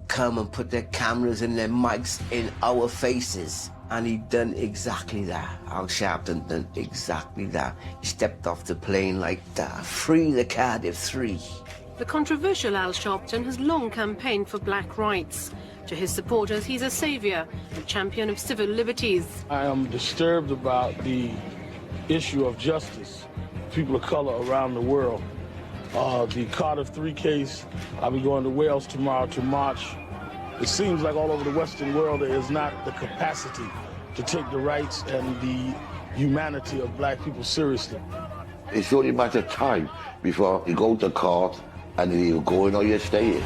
come and put their cameras and their mics in our faces. And he done exactly that. Al Sharpton done exactly that. He stepped off the plane like that. Free the Cardiff Three. The controversial Al Sharpton has long campaigned for black rights. To his supporters, he's a saviour, a champion of civil liberties. I am disturbed about the issue of justice, people of color around the world. The Cardiff 3 case, I'll be going to Wales tomorrow to march. It seems like all over the Western world there is not the capacity to take the rights and the humanity of black people seriously. It's only a matter of time before you go to court and you're going or you're staying.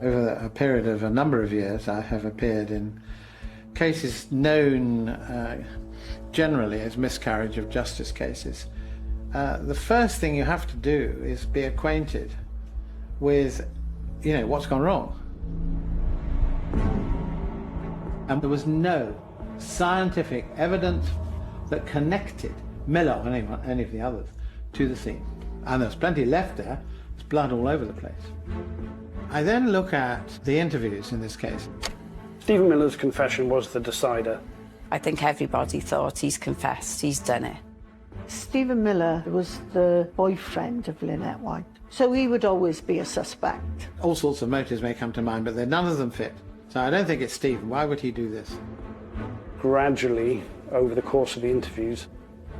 Over a period of a number of years, I have appeared in cases known generally as miscarriage of justice cases. The first thing you have to do is be acquainted with, what's gone wrong. And there was no scientific evidence that connected Miller or any of the others to the scene. And there's plenty left there. There's blood all over the place. I then look at the interviews in this case. Stephen Miller's confession was the decider. I think everybody thought he's confessed, he's done it. Stephen Miller was the boyfriend of Lynnete White, so he would always be a suspect. All sorts of motives may come to mind, but none of them fit. So I don't think it's Stephen. Why would he do this? Gradually, over the course of the interviews,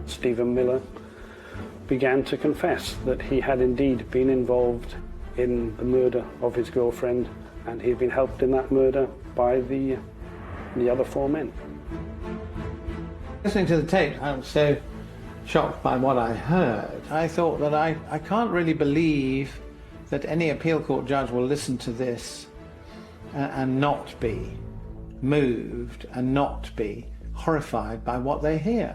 Stephen Miller began to confess that he had indeed been involved in the murder of his girlfriend, and he had been helped in that murder by the other 4 men. Listening to the tape, I was so shocked by what I heard. I thought that I can't really believe that any appeal court judge will listen to this and not be moved and not be horrified by what they hear.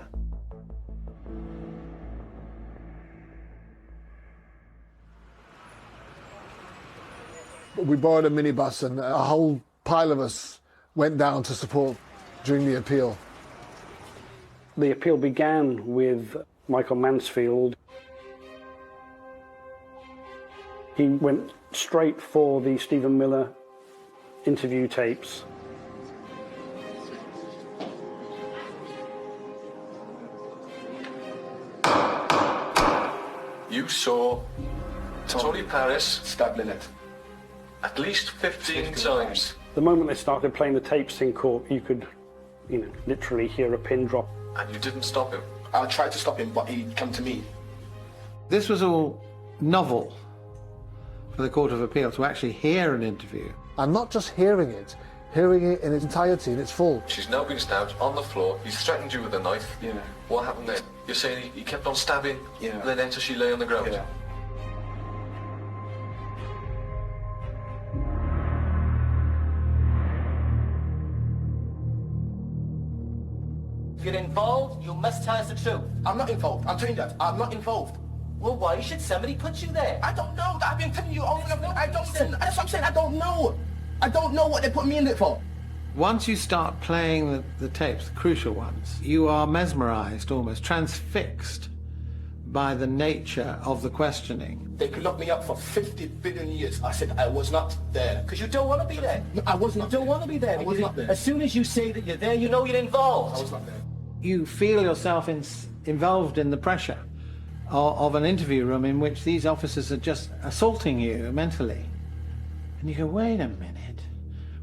We borrowed a minibus and a whole pile of us went down to support during the appeal. The appeal began with Michael Mansfield. He went straight for the Stephen Miller interview tapes. You saw Tony Paris stab Lynnete at least 15 times. The moment they started playing the tapes in court, you could, literally hear a pin drop. And you didn't stop him? I tried to stop him, but he'd come to me. This was all novel for the Court of Appeal to actually hear an interview. And not just hearing it in its entirety, in its full. She's now been stabbed on the floor. He's threatened you with a knife. Yeah. What happened then? You're saying he kept on stabbing Lynnete until she lay on the ground? Yeah. If you're involved, you must tell us the truth. I'm not involved. I'm telling you that. I'm not involved. Well, why should somebody put you there? I don't know. I've been telling you over and over. I don't know. That's what I'm saying. I don't know. I don't know what they put me in it for. Once you start playing the tapes, the crucial ones, you are mesmerized, almost transfixed by the nature of the questioning. They could lock me up for 50 billion years. I said I was not there. Because you don't want to be there. No, I was not. You don't want to be there. I was not there. As soon as you say that you're there, you know you're involved. I was not there. You feel yourself involved in the pressure of an interview room in which these officers are just assaulting you mentally. And you go, wait a minute,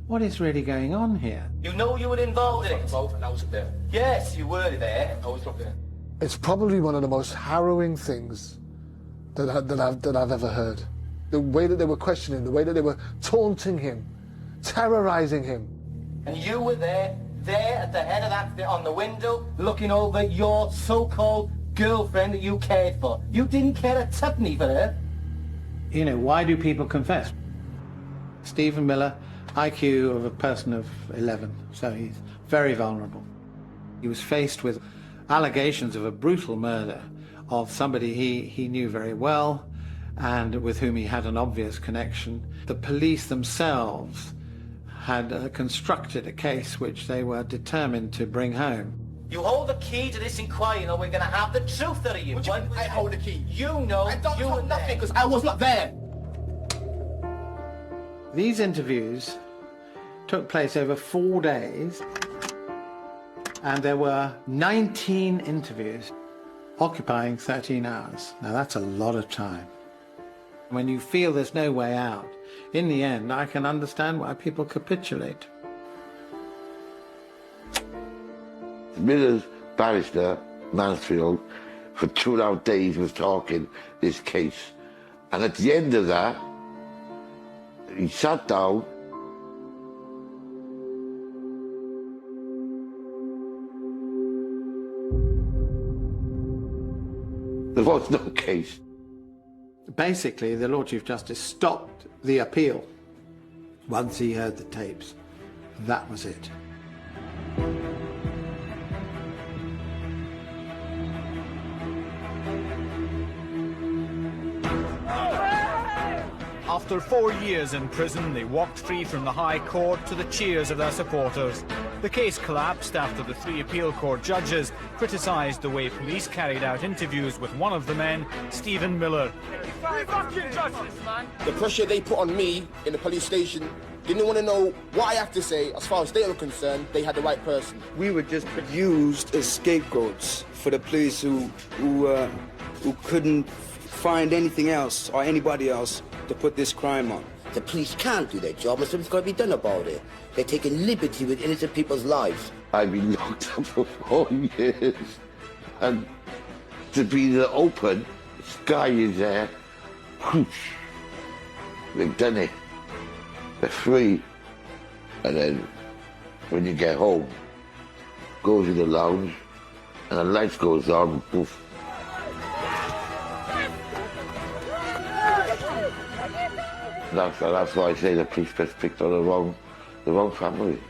what is really going on here? You know you were involved in it. Involved and I wasn't there. Yes, you were there. I was not there. It's probably one of the most harrowing things that I've ever heard. The way that they were questioning, the way that they were taunting him, terrorizing him. And you were there at the head of that, on the window, looking over your so-called girlfriend that you cared for. You didn't care a tuppenny for her. Why do people confess? Stephen Miller, IQ of a person of 11, so he's very vulnerable. He was faced with allegations of a brutal murder of somebody he knew very well and with whom he had an obvious connection. The police themselves had constructed a case which they were determined to bring home. You hold the key to this inquiry, or we're going to have the truth out of you. What do you mean I hold the key? You know I don't you know were nothing because I was not there. These interviews took place over 4 days, and there were 19 interviews, occupying 13 hours. Now that's a lot of time. When you feel there's no way out, in the end, I can understand why people capitulate. Miller's barrister, Mansfield, for 2.5 days was talking this case. And at the end of that, he sat down. There was no case. Basically, the Lord Chief Justice stopped the appeal once he heard the tapes. That was it. After 4 years in prison, they walked free from the High Court to the cheers of their supporters. The case collapsed after the 3 appeal court judges criticised the way police carried out interviews with one of the men, Stephen Miller. The pressure they put on me in the police station, didn't want to know what I have to say. As far as they were concerned, they had the right person. We were just used as scapegoats for the police who couldn't find anything else or anybody else to put this crime on. The police can't do their job and something's got to be done about it. They're taking liberty with innocent people's lives. I've been locked up for 4 years. And to be the open, sky is there. Whoosh. They've done it. They're free. And then when you get home, go to the lounge and the lights goes on, poof. That's why I say the police just picked on the wrong family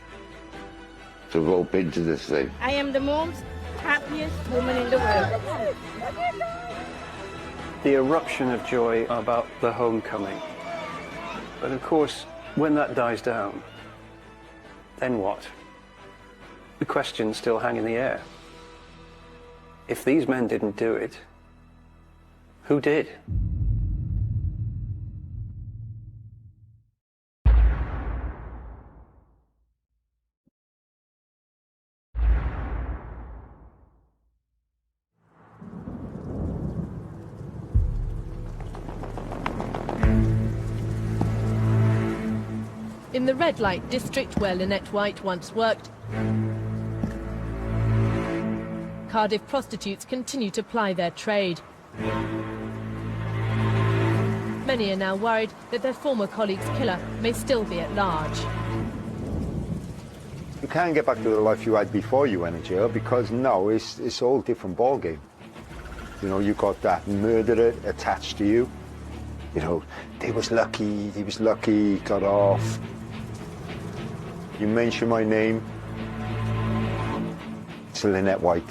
to rope into this thing. I am the most happiest woman in the world. The eruption of joy about the homecoming. But of course, when that dies down, then what? The questions still hang in the air. If these men didn't do it, who did? In the red light district where Lynnete White once worked, Cardiff prostitutes continue to ply their trade. Many are now worried that their former colleague's killer may still be at large. You can't get back to the life you had before you went to jail, because now it's all different ballgame. You know, you got that murderer attached to you. You know, he was lucky, got off. You mention my name, it's Lynnete White.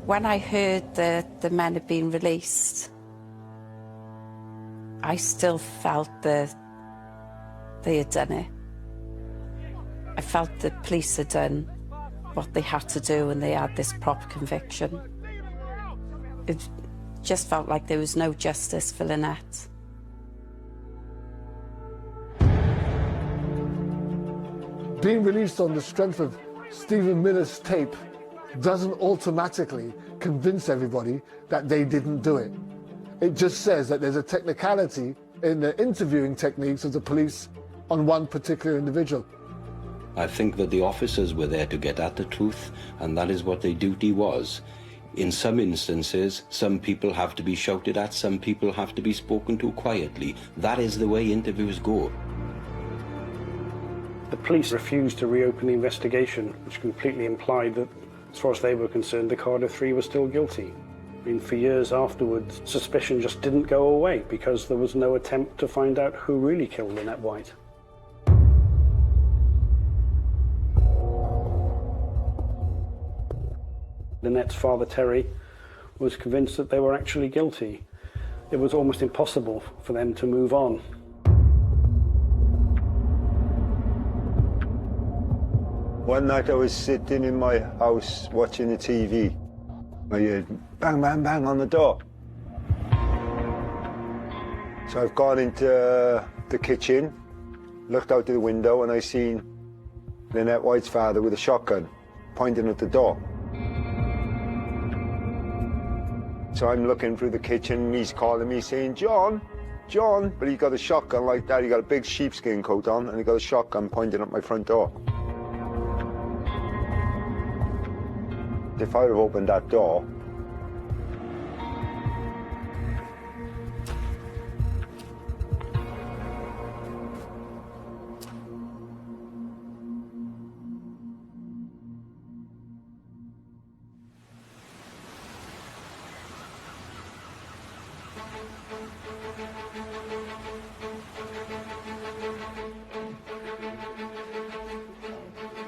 When I heard that the men had been released, I still felt that they had done it. I felt the police had done what they had to do and they had this proper conviction. It just felt like there was no justice for Lynnete. Being released on the strength of Stephen Miller's tape doesn't automatically convince everybody that they didn't do it. It just says that there's a technicality in the interviewing techniques of the police on one particular individual. I think that the officers were there to get at the truth, and that is what their duty was. In some instances, some people have to be shouted at, some people have to be spoken to quietly. That is the way interviews go. The police refused to reopen the investigation, which completely implied that, as far as they were concerned, the Cardiff Three were still guilty. I mean, for years afterwards, suspicion just didn't go away because there was no attempt to find out who really killed Lynnete White. Lynette's father, Terry, was convinced that they were actually guilty. It was almost impossible for them to move on. One night I was sitting in my house watching the TV, I heard bang, bang, bang on the door. So I've gone into the kitchen, looked out the window, and I seen Lynnete White's father with a shotgun pointing at the door. So I'm looking through the kitchen, and he's calling me saying, John, John, but he got a shotgun like that. He got a big sheepskin coat on, and he got a shotgun pointing at my front door. If I'd have opened that door,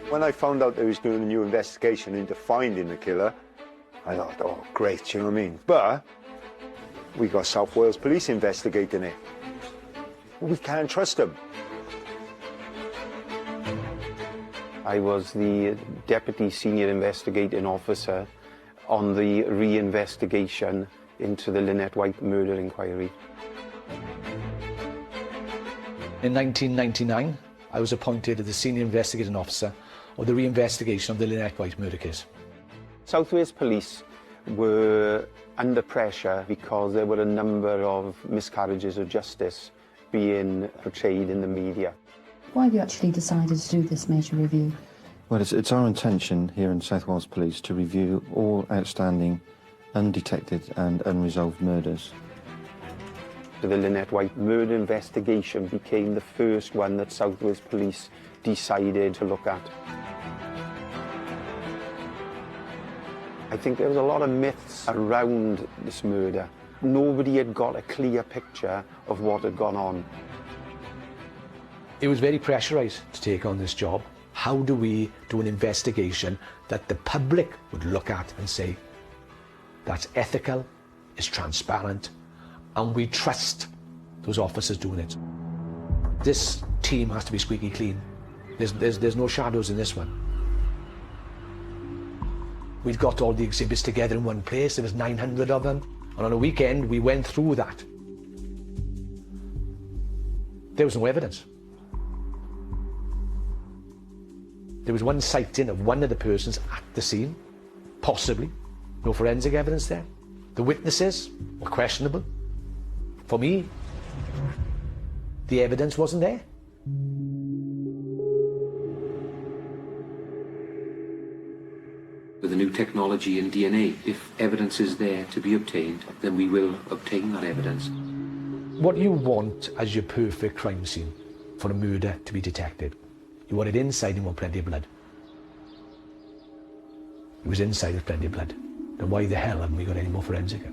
when I found out they was doing a new investigation into finding the killer, I thought, oh, great, you know what I mean? But we got South Wales Police investigating it. We can't trust them. I was the Deputy Senior Investigating Officer on the re-investigation into the Lynnete White murder inquiry. In 1999, I was appointed as the Senior Investigating Officer of the re-investigation of the Lynnete White murder case. South Wales Police were under pressure because there were a number of miscarriages of justice being portrayed in the media. Why have you actually decided to do this major review? Well, it's our intention here in South Wales Police to review all outstanding, undetected and unresolved murders. The Lynnete White murder investigation became the first one that South Wales Police decided to look at. I think there was a lot of myths around this murder. Nobody had got a clear picture of what had gone on. It was very pressurised to take on this job. How do we do an investigation that the public would look at and say, that's ethical, it's transparent, and we trust those officers doing it? This team has to be squeaky clean. There's no shadows in this one. We'd got all the exhibits together in one place. There was 900 of them. And on a weekend, we went through that. There was no evidence. There was one sighting of one of the persons at the scene, possibly. No forensic evidence there. The witnesses were questionable. For me, the evidence wasn't there. With the new technology in DNA, if evidence is there to be obtained, then we will obtain that evidence. What you want as your perfect crime scene for a murder to be detected? You want it inside, you want plenty of blood. It was inside with plenty of blood. Then why the hell haven't we got any more forensic?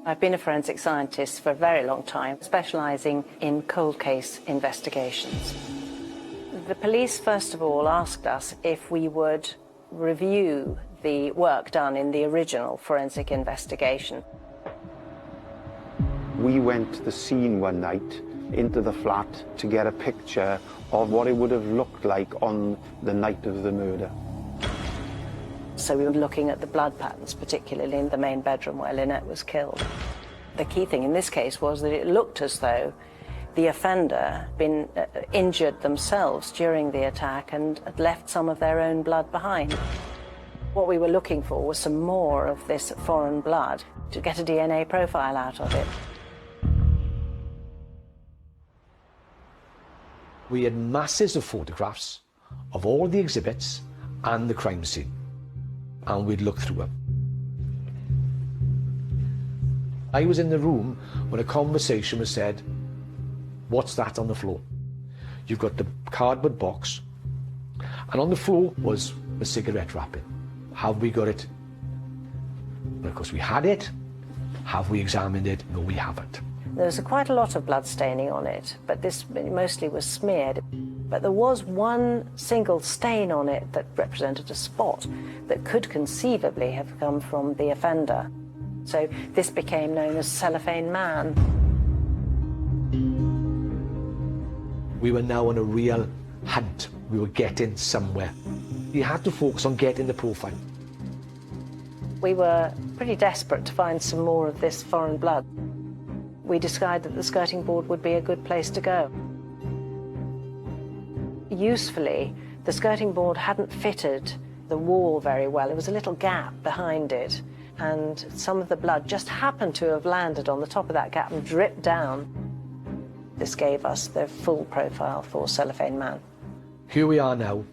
I've been a forensic scientist for a very long time, specialising in cold case investigations. The police, first of all, asked us if we would review the work done in the original forensic investigation. We went to the scene one night, into the flat, to get a picture of what it would have looked like on the night of the murder. So we were looking at the blood patterns, particularly in the main bedroom where Lynnete was killed. The key thing in this case was that it looked as though the offender had been injured themselves during the attack and had left some of their own blood behind. What we were looking for was some more of this foreign blood to get a DNA profile out of it. We had masses of photographs of all the exhibits and the crime scene, and we'd look through them. I was in the room when a conversation was said, "What's that on the floor?" You've got the cardboard box, and on the floor was a cigarette wrapping. Have we got it? Well, of course we had it. Have we examined it? No, we haven't. There was quite a lot of blood staining on it, but this mostly was smeared. But there was one single stain on it that represented a spot that could conceivably have come from the offender. So this became known as Cellophane Man. We were now on a real hunt. We were getting somewhere. You had to focus on getting the profile. We were pretty desperate to find some more of this foreign blood. We decided that the skirting board would be a good place to go. Usefully, the skirting board hadn't fitted the wall very well. There was a little gap behind it, and some of the blood just happened to have landed on the top of that gap and dripped down. This gave us the full profile for Cellophane Man. Here we are now,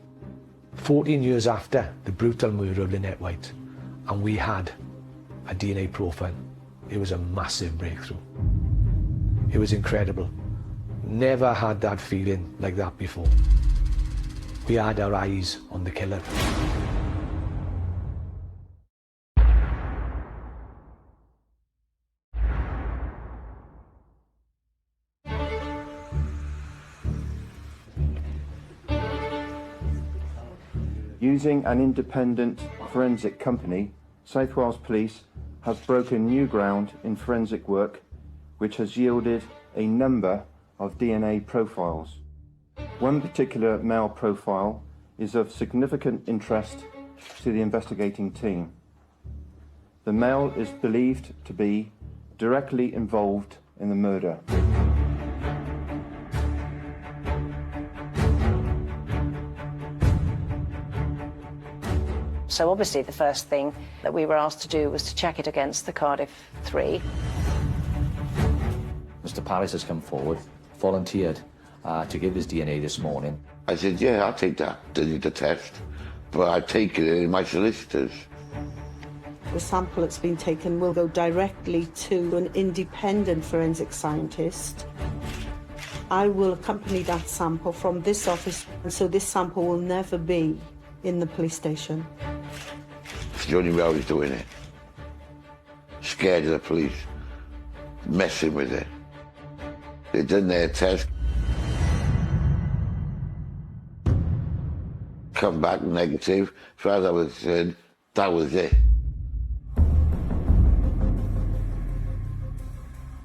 14 years after the brutal murder of Lynnete White, and we had a DNA profile. It was a massive breakthrough. It was incredible. Never had that feeling like that before. We had our eyes on the killer. Using an independent forensic company, South Wales Police have broken new ground in forensic work, which has yielded a number of DNA profiles. One particular male profile is of significant interest to the investigating team. The male is believed to be directly involved in the murder. So obviously the first thing that we were asked to do was to check it against the Cardiff 3. Mr. Paris has come forward, volunteered to give his DNA this morning. I said, yeah, I'll take that, the test, but I've taken it in my solicitors. The sample that's been taken will go directly to an independent forensic scientist. I will accompany that sample from this office, and so this sample will never be in the police station. It's the only way I was doing it. Scared of the police, messing with it. They done their test. Come back negative. As far as I was concerned, that was it.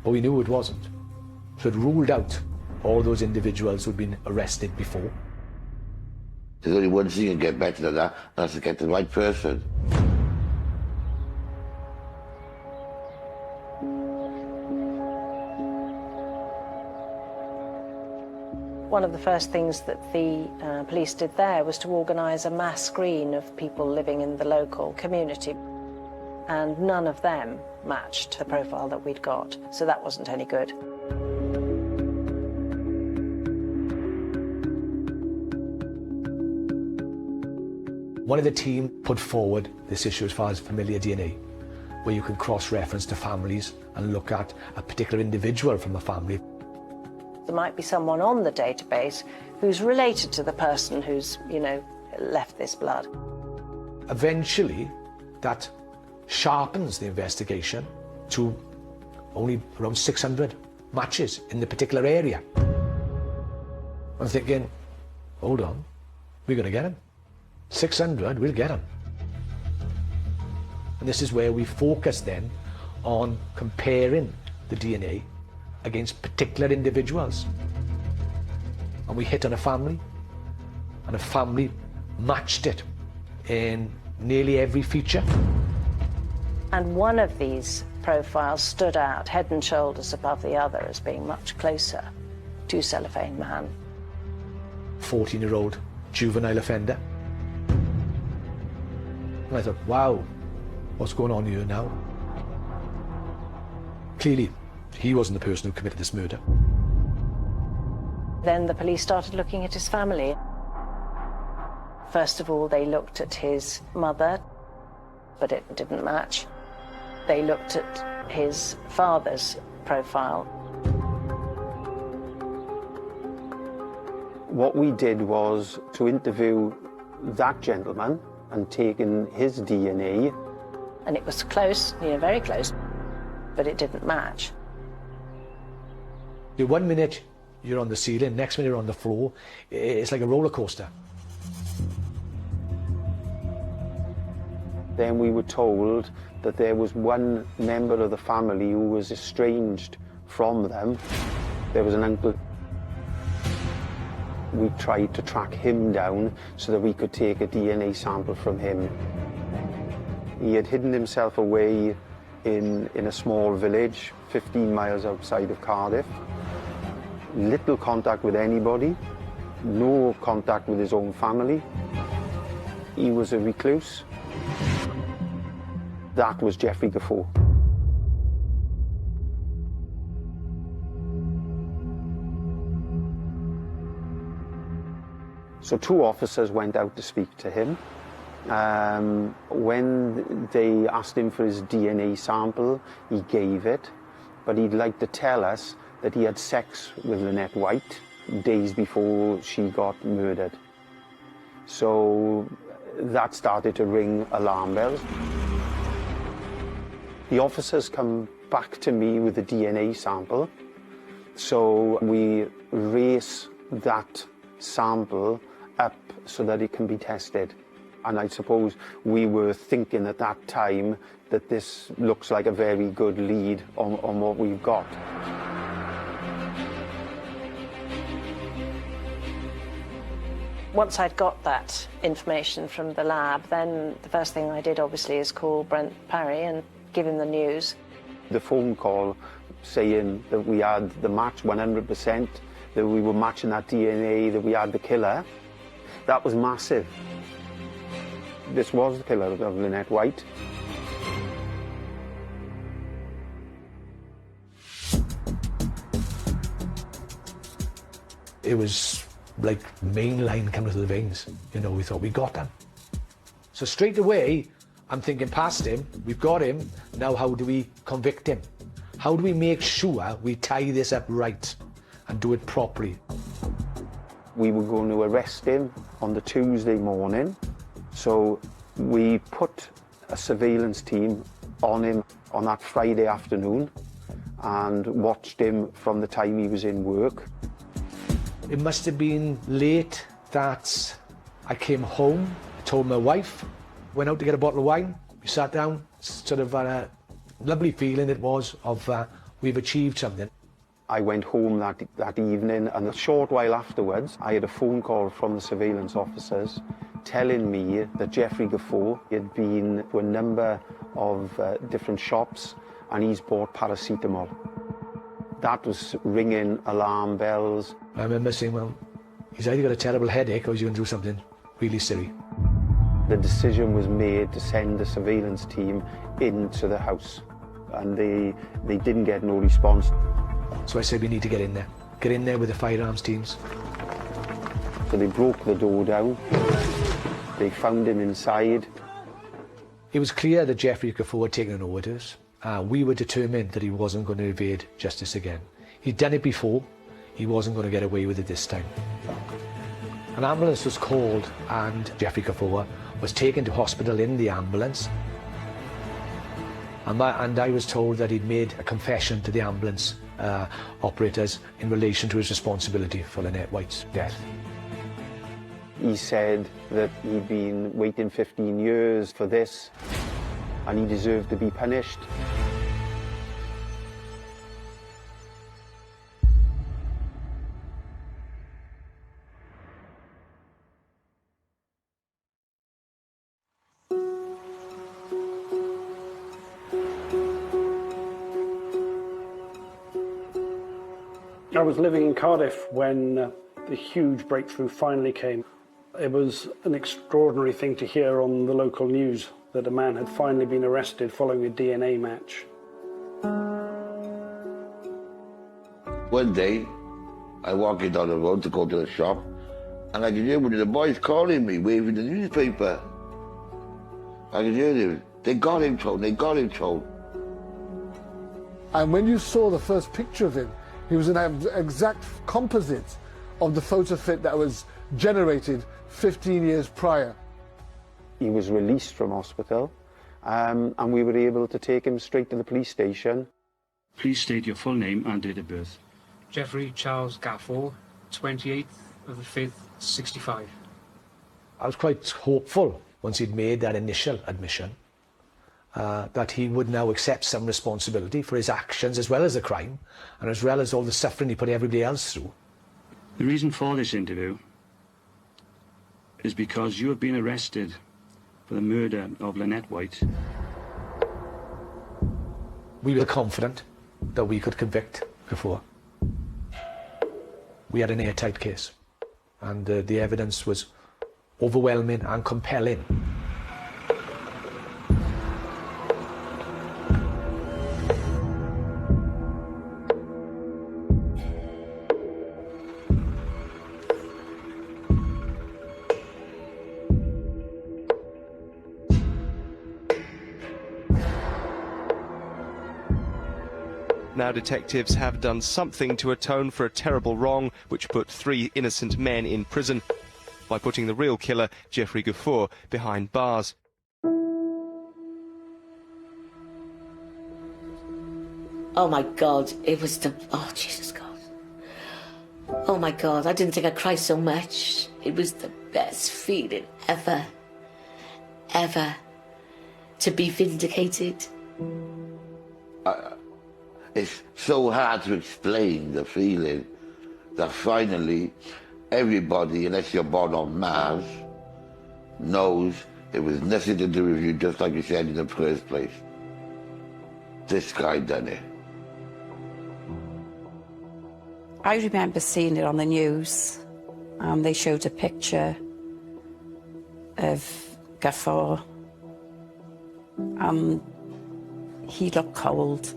But we knew it wasn't. So it ruled out all those individuals who'd been arrested before. There's only one thing that can get better than that, and that's to get the right person. One of the first things that the police did there was to organise a mass screen of people living in the local community. And none of them matched the profile that we'd got, so that wasn't any good. One of the team put forward this issue as far as familiar DNA, where you can cross-reference to families and look at a particular individual from a family. There might be someone on the database who's related to the person who's, left this blood. Eventually, that sharpens the investigation to only around 600 matches in the particular area. I'm thinking, hold on, we're going to get him. 600, we'll get him. And this is where we focus then on comparing the DNA against particular individuals. And we hit on a family, and a family matched it in nearly every feature. And one of these profiles stood out head and shoulders above the other as being much closer to Cellophane Man. 14-year-old juvenile offender. And I thought, wow, what's going on here now? Clearly, he wasn't the person who committed this murder. Then the police started looking at his family. First of all, they looked at his mother, but it didn't match. They looked at his father's profile. What we did was to interview that gentleman and taken his DNA. And it was close, very close, but it didn't match. 1 minute you're on the ceiling, next minute you're on the floor. It's like a roller coaster. Then we were told that there was one member of the family who was estranged from them. There was an uncle. We tried to track him down so that we could take a DNA sample from him. He had hidden himself away in a small village 15 miles outside of Cardiff. Little contact with anybody, no contact with his own family. He was a recluse. That was Geoffrey Gaffo. So 2 officers went out to speak to him. When they asked him for his DNA sample, he gave it, but he'd like to tell us that he had sex with Lynnete White days before she got murdered. So that started to ring alarm bells. The officers come back to me with the DNA sample, so we race that sample up so that it can be tested. And I suppose we were thinking at that time that this looks like a very good lead on what we've got. Once I'd got that information from the lab, then the first thing I did obviously is call Brent Parry and give him the news. The phone call saying that we had the match 100%, that we were matching that DNA, that we had the killer, that was massive. This was the killer of Lynnete White. It was like main line coming through the veins. You know, we thought we got them. So straight away, I'm thinking past him, we've got him, now how do we convict him? How do we make sure we tie this up right and do it properly? We were going to arrest him on the Tuesday morning, so we put a surveillance team on him on that Friday afternoon and watched him from the time he was in work. It must have been late that I came home, told my wife, went out to get a bottle of wine, we sat down, sort of a lovely feeling it was of we've achieved something. I went home that evening, and a short while afterwards, I had a phone call from the surveillance officers telling me that Geoffrey Gaffo had been to a number of different shops and he's bought paracetamol. That was ringing alarm bells. I remember saying, well, he's either got a terrible headache or he's going to do something really silly. The decision was made to send the surveillance team into the house, and they didn't get no response. So I said, we need to get in there with the firearms teams. So they broke the door down, they found him inside. It was clear that Geoffrey Gaffo had taken an overdose. We were determined that he wasn't going to evade justice again. He'd done it before, he wasn't going to get away with it this time. An ambulance was called and Geoffrey Gaffo was taken to hospital in the ambulance. And I was told that he'd made a confession to the ambulance operators in relation to his responsibility for Lynnete White's death. He said that he'd been waiting 15 years for this and he deserved to be punished. I was living in Cardiff when the huge breakthrough finally came. It was an extraordinary thing to hear on the local news that a man had finally been arrested following a DNA match. One day, I walked down the road to go to the shop, and I could hear one of the boys calling me, waving the newspaper. I could hear them. They got him, Tone, they got him, Tone. And when you saw the first picture of him, he was an exact composite of the photo fit that was generated 15 years prior. He was released from hospital, and we were able to take him straight to the police station. Please state your full name and date of birth. Geoffrey Charles Gaffo, 28th of the 5th, 65. I was quite hopeful once he'd made that initial admission that he would now accept some responsibility for his actions as well as the crime and as well as all the suffering he put everybody else through. The reason for this interview is because you have been arrested for the murder of Lynnete White. We were confident that we could convict Gaffur. We had an airtight case, and the evidence was overwhelming and compelling. Now detectives have done something to atone for a terrible wrong which put 3 innocent men in prison by putting the real killer, Jeffrey Gaffur, behind bars. Oh my God, it was the... Oh, Jesus God. Oh my God, I didn't think I'd cry so much. It was the best feeling ever, ever, to be vindicated. It's so hard to explain the feeling that finally everybody, unless you're born on Mars, knows it was nothing to do with you, just like you said in the first place. This guy done it. I remember seeing it on the news, and they showed a picture of Gaffur, and he looked cold.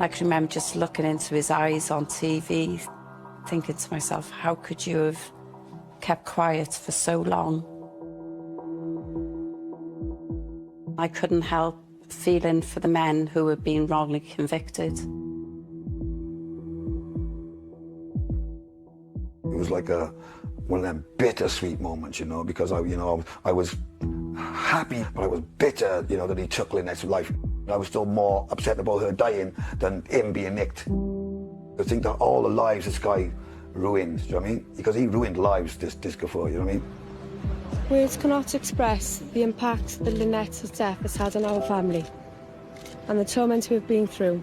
I can remember just looking into his eyes on TV, thinking to myself, how could you have kept quiet for so long? I couldn't help feeling for the men who were being wrongly convicted. It was like one of them bittersweet moments, you know, because I was happy, but I was bitter, you know, that he took Lynette's life. I was still more upset about her dying than him being nicked. I think that all the lives this guy ruined, do you know what I mean? Because he ruined lives, this Gaffur, you know what I mean? Words cannot express the impact that Lynette's death has had on our family and the torment we've been through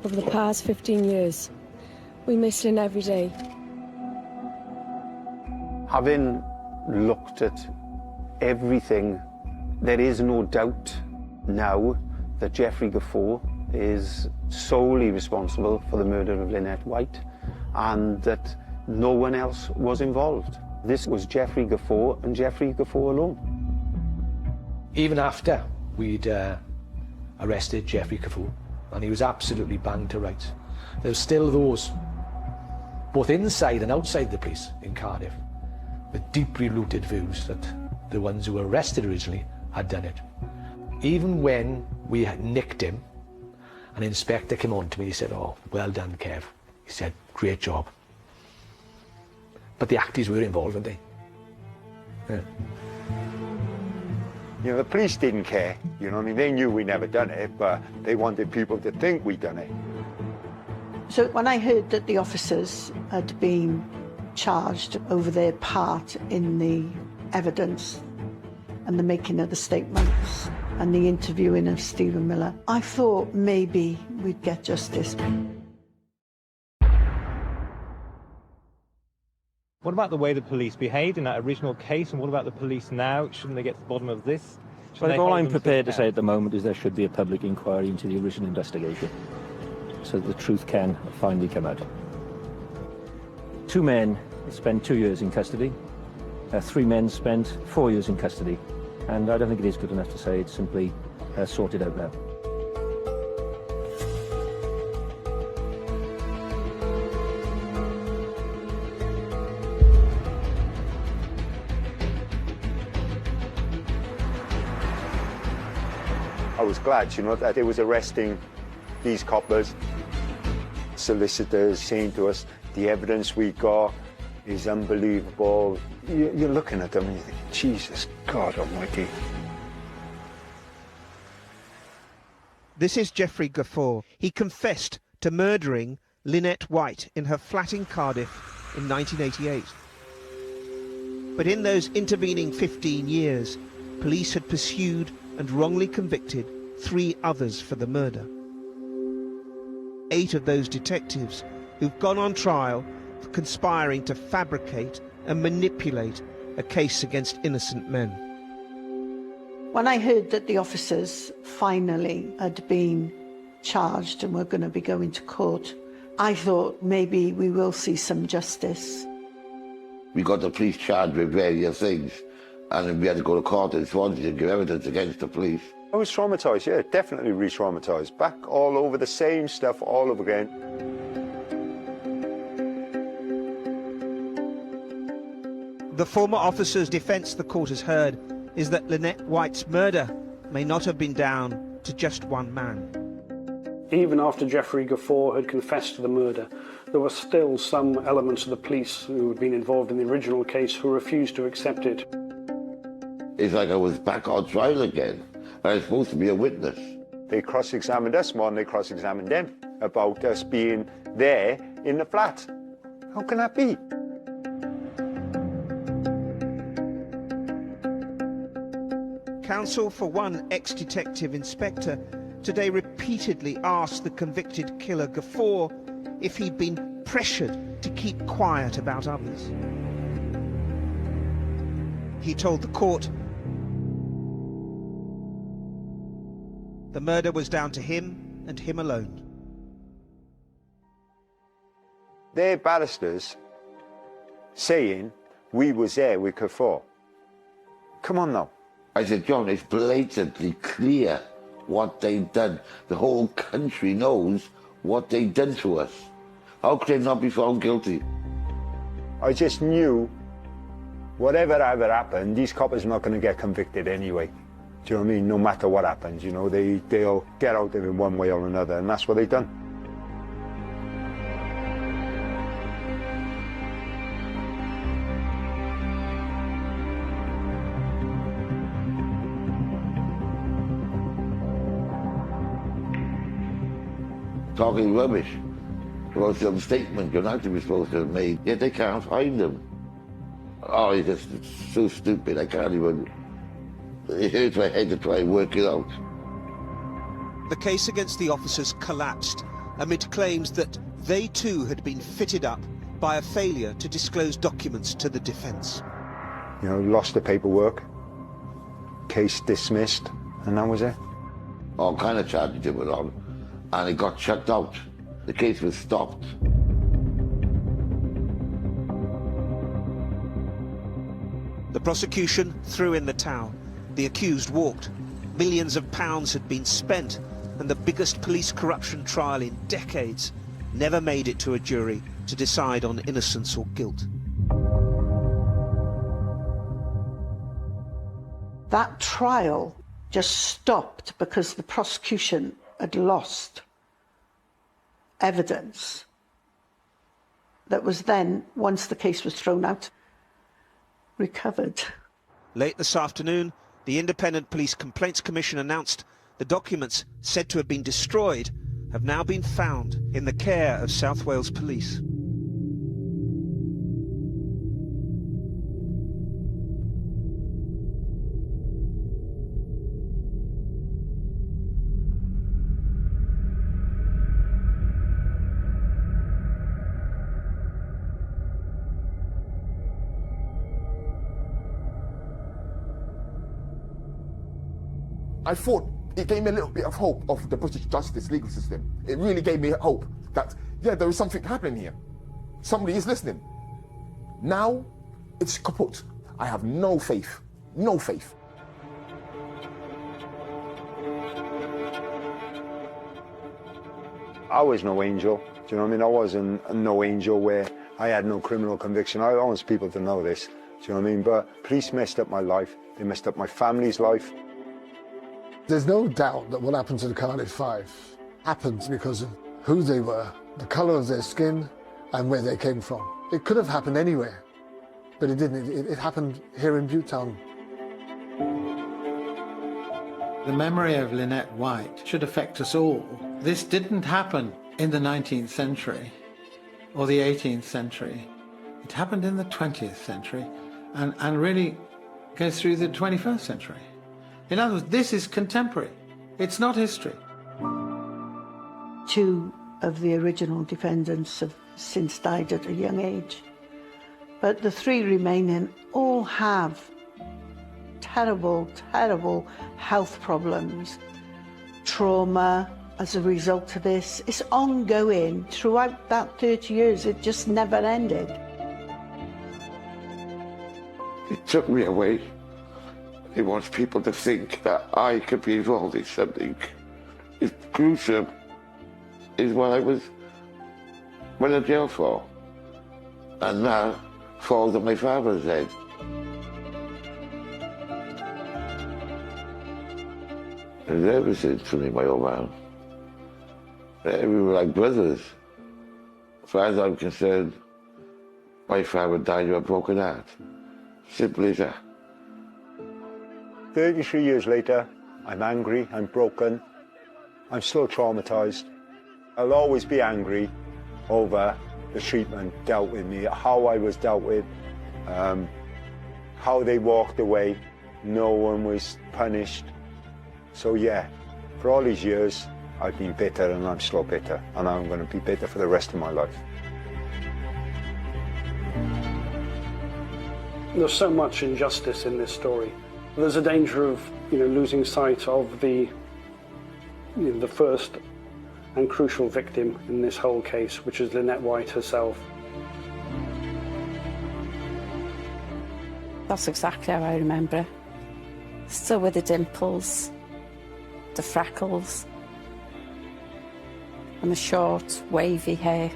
over the past 15 years. We miss Lynette every day. Having looked at everything, there is no doubt now that Jeffrey Gaffur is solely responsible for the murder of Lynnete White and that no one else was involved. This was Jeffrey Gaffur and Jeffrey Gaffur alone. Even after we'd arrested Jeffrey Gaffur, and he was absolutely banged to rights, there were still those, both inside and outside the police in Cardiff, with deeply rooted views that the ones who were arrested originally had done it. Even when we had nicked him, an inspector came on to me, he said, "Oh, well done, Kev." He said, "Great job." But the actors were involved, weren't they? Yeah. You know, the police didn't care, you know what I mean? They knew we never done it, but they wanted people to think we'd done it. So when I heard that the officers had been charged over their part in the evidence and the making of the statements and the interviewing of Stephen Miller, I thought maybe we'd get justice. What about the way the police behaved in that original case, and what about the police now? Shouldn't they get to the bottom of this? Well, all I'm prepared to say at the moment is there should be a public inquiry into the original investigation, so that the truth can finally come out. 2 men spent 2 years in custody. 3 men spent 4 years in custody. And I don't think it is good enough to say it's simply sorted out now. I was glad, you know, that it was arresting these coppers, solicitors saying to us, the evidence we got is unbelievable. You're looking at them and you think, Jesus God almighty. This is Jeffrey Gaffur. He confessed to murdering Lynnete White in her flat in Cardiff in 1988. But in those intervening 15 years, police had pursued and wrongly convicted 3 others for the murder. 8 of those detectives who've gone on trial for conspiring to fabricate and manipulate a case against innocent men. When I heard that the officers finally had been charged and were going to be going to court, I thought maybe we will see some justice. We got the police charged with various things, and we had to go to court in Swansea and give evidence against the police. I was traumatised, yeah, definitely re-traumatised. Back all over the same stuff all over again. The former officer's defence the court has heard is that Lynnete White's murder may not have been down to just one man. Even after Geoffrey Gaffour had confessed to the murder, there were still some elements of the police who had been involved in the original case who refused to accept it. It's like I was back on trial again. I was supposed to be a witness. They cross-examined us more than they cross-examined them about us being there in the flat. How can that be? Counsel for one ex-detective inspector today repeatedly asked the convicted killer Gaffour if he'd been pressured to keep quiet about others. He told the court the murder was down to him and him alone. They're barristers saying we was there with Gaffour. Come on now. I said, John, it's blatantly clear what they've done. The whole country knows what they've done to us. How could they not be found guilty? I just knew whatever ever happened, these coppers are not going to get convicted anyway. Do you know what I mean? No matter what happens, you know, they'll get out of it in one way or another, and that's what they've done. Talking rubbish about some statement you're not supposed to have made, yet they can't find them. Oh, it's just so stupid, I can't even... It hurts my head to try and work it out. The case against the officers collapsed amid claims that they too had been fitted up by a failure to disclose documents to the defence. You know, lost the paperwork, case dismissed, and that was it. All kind of charges they were on, and it got chucked out. The case was stopped. The prosecution threw in the towel. The accused walked. Millions of pounds had been spent, and the biggest police corruption trial in decades never made it to a jury to decide on innocence or guilt. That trial just stopped because the prosecution had lost evidence that was then, once the case was thrown out, recovered. Late this afternoon, the Independent Police Complaints Commission announced the documents said to have been destroyed have now been found in the care of South Wales Police. I thought it gave me a little bit of hope of the British justice legal system. It really gave me hope that, yeah, there is something happening here. Somebody is listening. Now, it's kaput. I have no faith. No faith. I was no angel. Do you know what I mean? I wasn't no angel where I had no criminal conviction. I want people to know this. Do you know what I mean? But police messed up my life. They messed up my family's life. There's no doubt that what happened to the Cardiff Five happened because of who they were, the colour of their skin, and where they came from. It could have happened anywhere, but it didn't. It happened here in Butetown. The memory of Lynnete White should affect us all. This didn't happen in the 19th century or the 18th century. It happened in the 20th century and really goes through the 21st century. In other words, this is contemporary. It's not history. 2 of the original defendants have since died at a young age. But the 3 remaining all have terrible, terrible health problems, trauma as a result of this. It's ongoing throughout that 30 years. It just never ended. It took me away. He wants people to think that I could be involved in something as gruesome as what I went to jail for. And that falls on my father's head. And ever since for me, my old man, we were like brothers. As far as I'm concerned, my father died of a broken heart. Simple as that. 33 years later, I'm angry, I'm broken, I'm still traumatized. I'll always be angry over the treatment dealt with me, how I was dealt with, how they walked away, no one was punished. So yeah, for all these years, I've been bitter and I'm still bitter, and I'm going to be bitter for the rest of my life. There's so much injustice in this story. There's a danger of, losing sight of the first and crucial victim in this whole case, which is Lynnete White herself. That's exactly how I remember it. Still with the dimples, the freckles, and the short, wavy hair.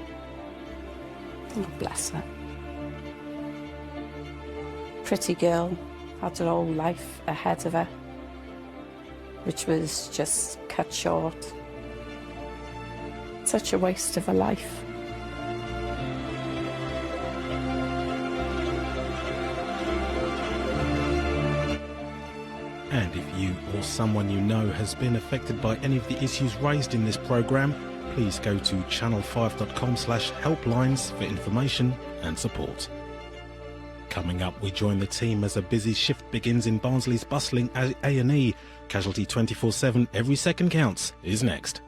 Oh, bless her. Pretty girl, had her whole life ahead of her, which was just cut short. Such a waste of a life. And if you or someone you know has been affected by any of the issues raised in this programme, please go to channel5.com/helplines for information and support. Coming up, we join the team as a busy shift begins in Barnsley's bustling A&E. Casualty 24/7, every second counts, is next.